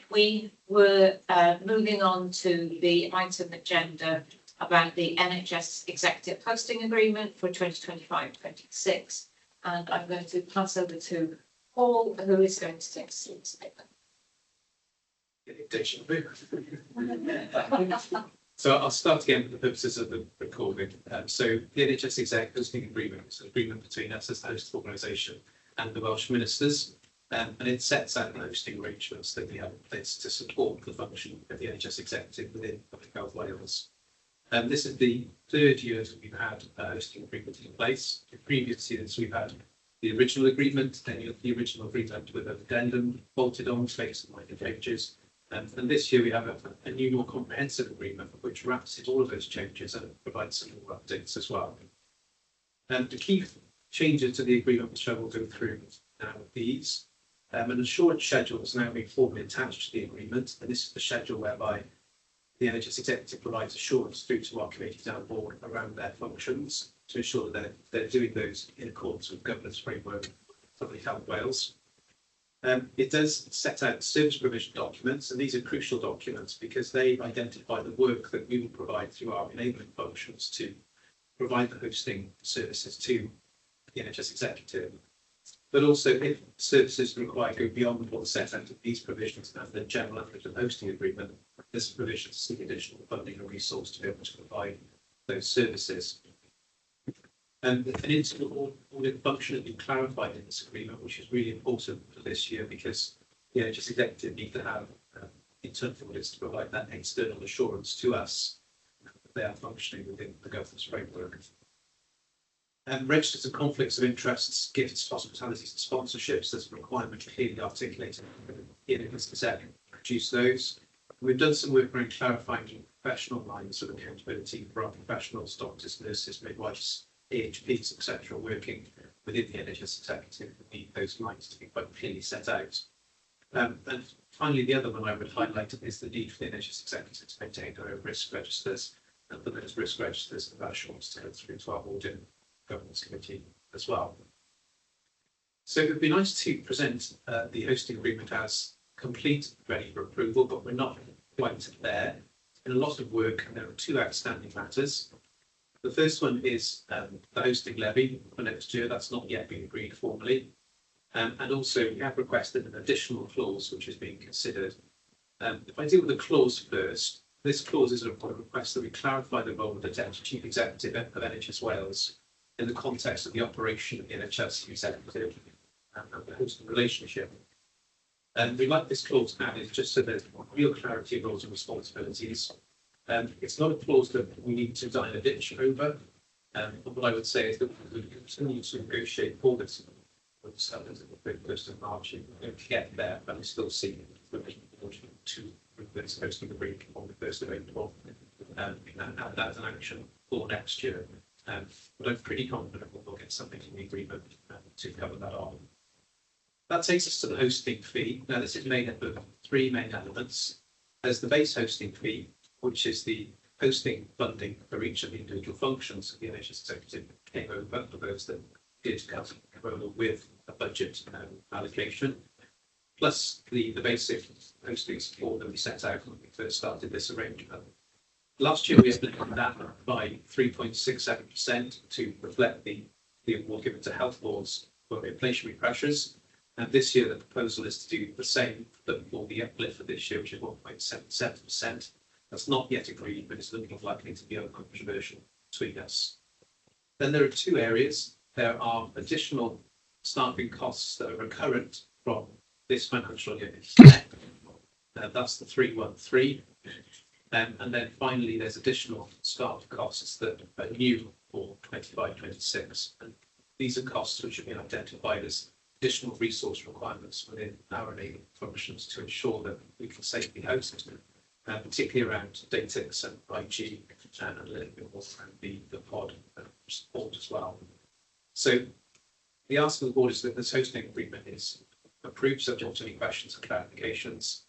We were moving on to the item agenda about the NHS Executive Posting Agreement for 2025-26, and I'm going to pass over to Paul, who is going to take us through this paper. So I'll start again for the purposes of the recording. So the NHS Exec Hosting Agreement is an agreement between us as the host organisation and the Welsh Ministers, and it sets out the hosting arrangements that we have in place to support the function of the NHS Executive within Public Health Wales. This is the 3rd year that we've had a hosting agreement in place. In previous years, we've had the original agreement, then you have the original agreement with an addendum bolted on, makes some minor changes. And this year we have a new, more comprehensive agreement which wraps in all of those changes and provides some more updates as well. And the key changes to the agreement, which I will go through now with these. An assurance schedule has now been formally attached to the agreement, and this is the schedule whereby the NHS Executive provides assurance through to our committees and board around their functions to ensure that they're doing those in accordance with governance framework for Public Health Wales. It does set out service provision documents, and these are crucial documents because they identify the work that we will provide through our enabling functions to provide the hosting services to the NHS Executive. But also, if services required go beyond what's set out of these provisions and the general and hosting agreement, this provision to seek additional funding or resource to be able to provide those services. And an integral audit function has been clarified in this agreement, which is really important for this year because the NHS Executive need to have internal audits to provide that external assurance to us that they are functioning within the governance framework. Registers of conflicts of interests, gifts, hospitalities and sponsorships, there's a requirement clearly articulated in this Gazette to produce those. We've done some work around clarifying professional lines of accountability for our professionals, doctors, nurses, midwives, AHPs, etc., working within the NHS Executive. We need those lines to be quite clearly set out. And finally, the other one I would highlight is the need for the NHS Executive to maintain their own risk registers, and for those risk registers and assurance to go through to our audit governance committee as well. So it would be nice to present the hosting agreement as complete, ready for approval, but we're not quite there. In a lot of work, and there are two outstanding matters. The first one is the hosting levy for next year. That's not yet been agreed formally. And also we have requested an additional clause which is being considered. If I deal with the clause first, this clause is a request that we clarify the role of the Deputy Chief Executive of NHS Wales in the context of the operation of the NHS Executive and the hosting relationship. And we like this clause added just so there's real clarity of roles and responsibilities. It's not a clause that we need to die in a ditch over. But what I would say is that we continue to negotiate for this with the 1st of March. We don't get there, but we still see the provision to this hosting agreement on the 1st of April. And that's an action for next year. But I'm pretty confident we'll get something in the agreement to cover that off. That takes us to the hosting fee. Now, this is made up of three main elements. There's the base hosting fee, which is the hosting funding for each of the individual functions that the NHS Executive came over for those that did come over with a budget allocation, plus the basic hosting support that we set out when we first started this arrangement. Last year, we uplifted that by 3.67% to reflect the award given to health boards for inflationary pressures. And this year, the proposal is to do the same, but for the uplift for this year, which is 1.77%. That's not yet agreed, but it's looking likely to be uncontroversial between us. Then there are two areas. There are additional staffing costs that are recurrent from this financial year. That's the 313. And then finally, there's additional staff costs that are new for 25-26. And these are costs which have been identified as additional resource requirements within our enabling functions to ensure that we can safely host, particularly around data and IG and a little bit more around the pod support as well. So the ask of the board is that this hosting agreement is approved subject to any questions and clarifications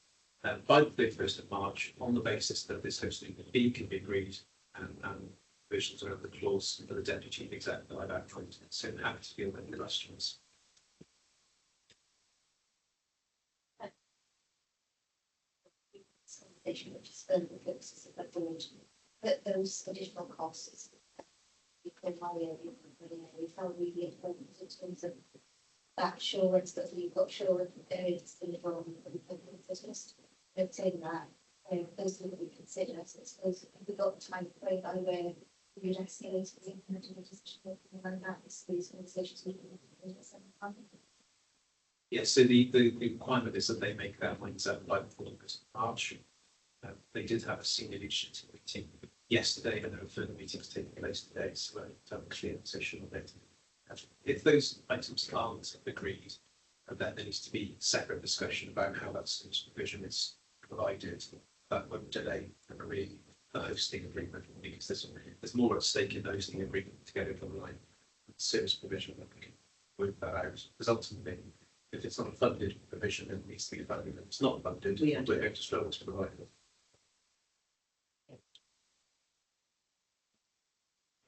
by the 31st of March on the basis that this hosting fee can be agreed and provisions around the clause for the Deputy Chief Executive that I've outlined. So I'm happy to field any questions. Which is further the purposes of that board, but those additional costs become higher. We found really important in terms of that assurance that we've got sure it's delivered on the business. Obtain that, those are what we consider. So suppose we got the time frame by where we would escalate the implementing decision like that. These conversations we can do. Yes, so the requirement is that they make their minds up by the 1st of March. They did have a senior leadership meeting yesterday, and there are further meetings taking place today, so to have a clear position on it. If those items aren't agreed, and then there needs to be separate discussion about how that supervision is provided, that won't delay the hosting agreement, because there's more at stake in the hosting agreement to get it on the line. Service provision, that we can work that out. Because ultimately, if it's not a funded provision, then it needs to be funded. If it's not funded, we're going to struggle to provide it.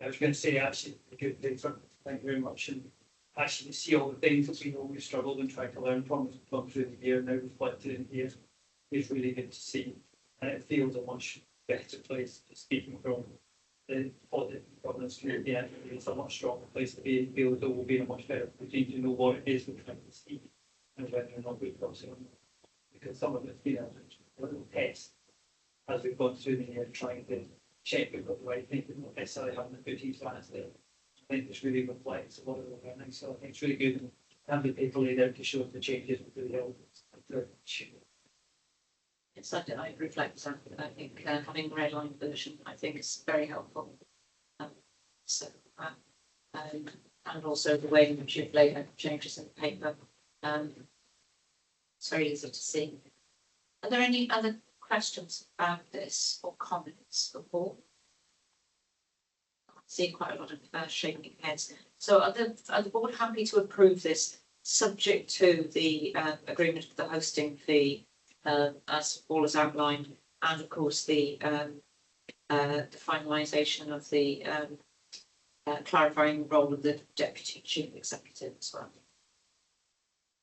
I was going to say, actually, a good thing, thank you very much. And actually, to see all the things that we always struggled and tried to learn from through the year, now reflected in here, is really good to see. And it feels a much better place, speaking from the audit governance community, and it's a much stronger place to be. It feels that we'll be in a much better position to know what it is we're trying to see and whether or not we've got something. Because some of it's been a little test as we've gone through the year, trying to check we've got the right thing, but not necessarily having the good plans there. I think it's really reflects a lot of the learning, so I think it's really good and having the people there to show the changes with the help. It's like I reflect that. I think having a red line version, I think, is very helpful. And also the way in which you've laid out changes in the paper. It's very easy to see. Are there any other questions about this or comments for Paul? I see quite a lot of shaking heads. So are the board happy to approve this, subject to the agreement of the hosting fee, as Paul has outlined, and of course the finalisation of the clarifying role of the deputy chief executive as well?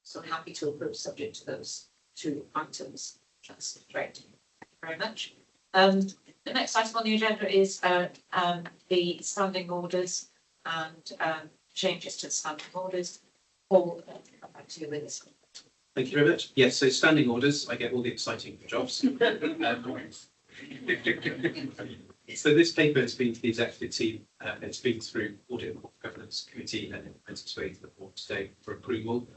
So I'm happy to approve, subject to those two items. That's great. Thank you very much. The next item on the agenda is the standing orders and changes to the standing orders. Paul, come back to you with this. Thank you very much. Yes, so standing orders, I get all the exciting jobs. So this paper has been to the executive team, it's been through Audit and Governance Committee and it's its way to the board today for approval.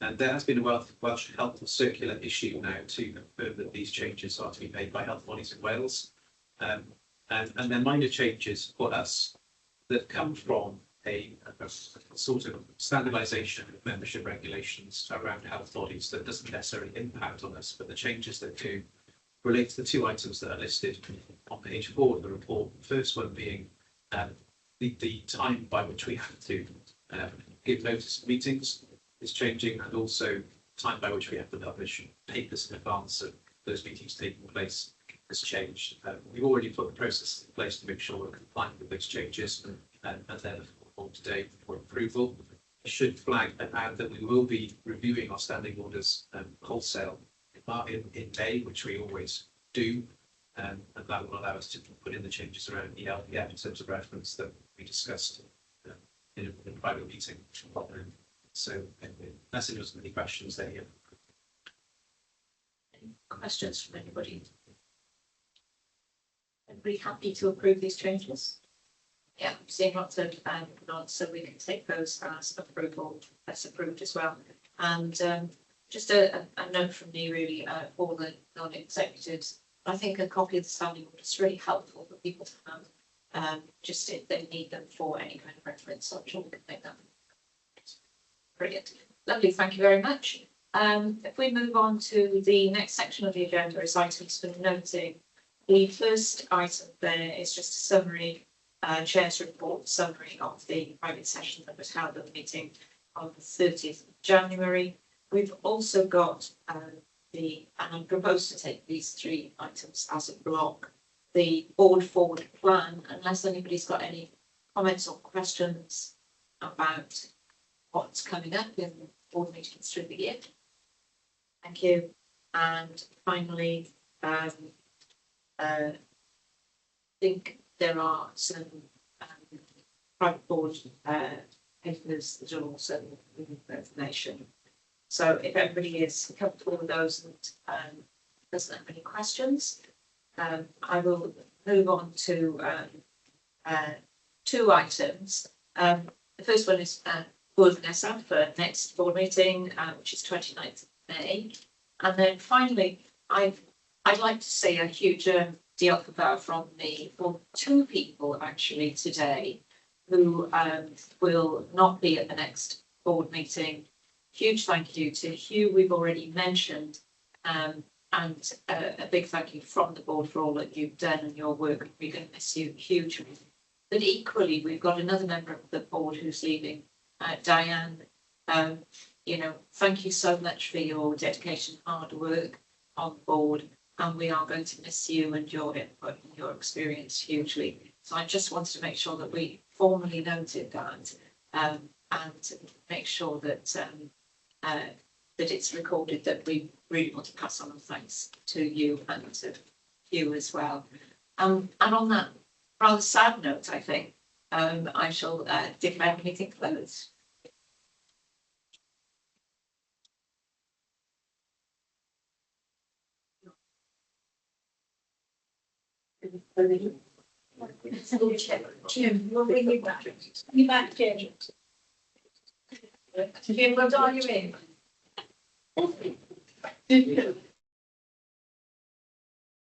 And there has been a Welsh Health Circular issue now to confirm that these changes are to be made by health bodies in Wales. And they're minor changes for us that come from a sort of standardisation of membership regulations around health bodies that doesn't necessarily impact on us, but the changes that do relate to the two items that are listed on page 4 of the report. The first one being the time by which we have to give notice of meetings is changing, and also time by which we have to publish papers in advance of those meetings taking place has changed. We've already put the process in place to make sure we're compliant with those changes, and they're before today for approval. I should flag and add that we will be reviewing our standing orders wholesale in May, which we always do, and that will allow us to put in the changes around the LPF in terms of reference that we discussed in a private meeting. So unless there's any questions there. Any questions from anybody? Everybody happy to approve these changes? Yeah, I'm seeing lots of nods, so we can take those as approval. That's approved as well. And just a note from me, really, for the non-executives. I think a copy of the standing order is really helpful for people to have, just if they need them for any kind of reference. So I'm sure we can make that. Brilliant. Lovely, thank you very much. If we move on to the next section of the agenda, is items for noting. The first item there is just a summary, Chair's report summary of the private session that was held at the meeting on the 30th of January. We've also got and I'm proposed to take these three items as a block. The board forward plan, unless anybody's got any comments or questions about what's coming up in board meetings through the year. Thank you. And finally, I think there are some private board papers that are also with information. So if everybody is comfortable with those and doesn't have any questions, I will move on to two items. The first one is Bwrdd Nesaf for next board meeting, which is 29th of May. And then finally, I'd like to say a huge diolch yn fawr from me for two people actually today. who will not be at the next board meeting. Huge thank you to Hugh, we've already mentioned, and a big thank you from the board for all that you've done and your work. We're going to miss you hugely. But equally, we've got another member of the board who's leaving, Diane. You know, thank you so much for your dedication, hard work on board, and we are going to miss you and your input and your experience hugely. So I just wanted to make sure that we formally noted that, and make sure that that it's recorded that we really want to pass on thanks to you and to you as well. And on that rather sad note, I think I shall declare the meeting closed. Jim, we'll bring you back. You back, Jim. Jim, what are you in?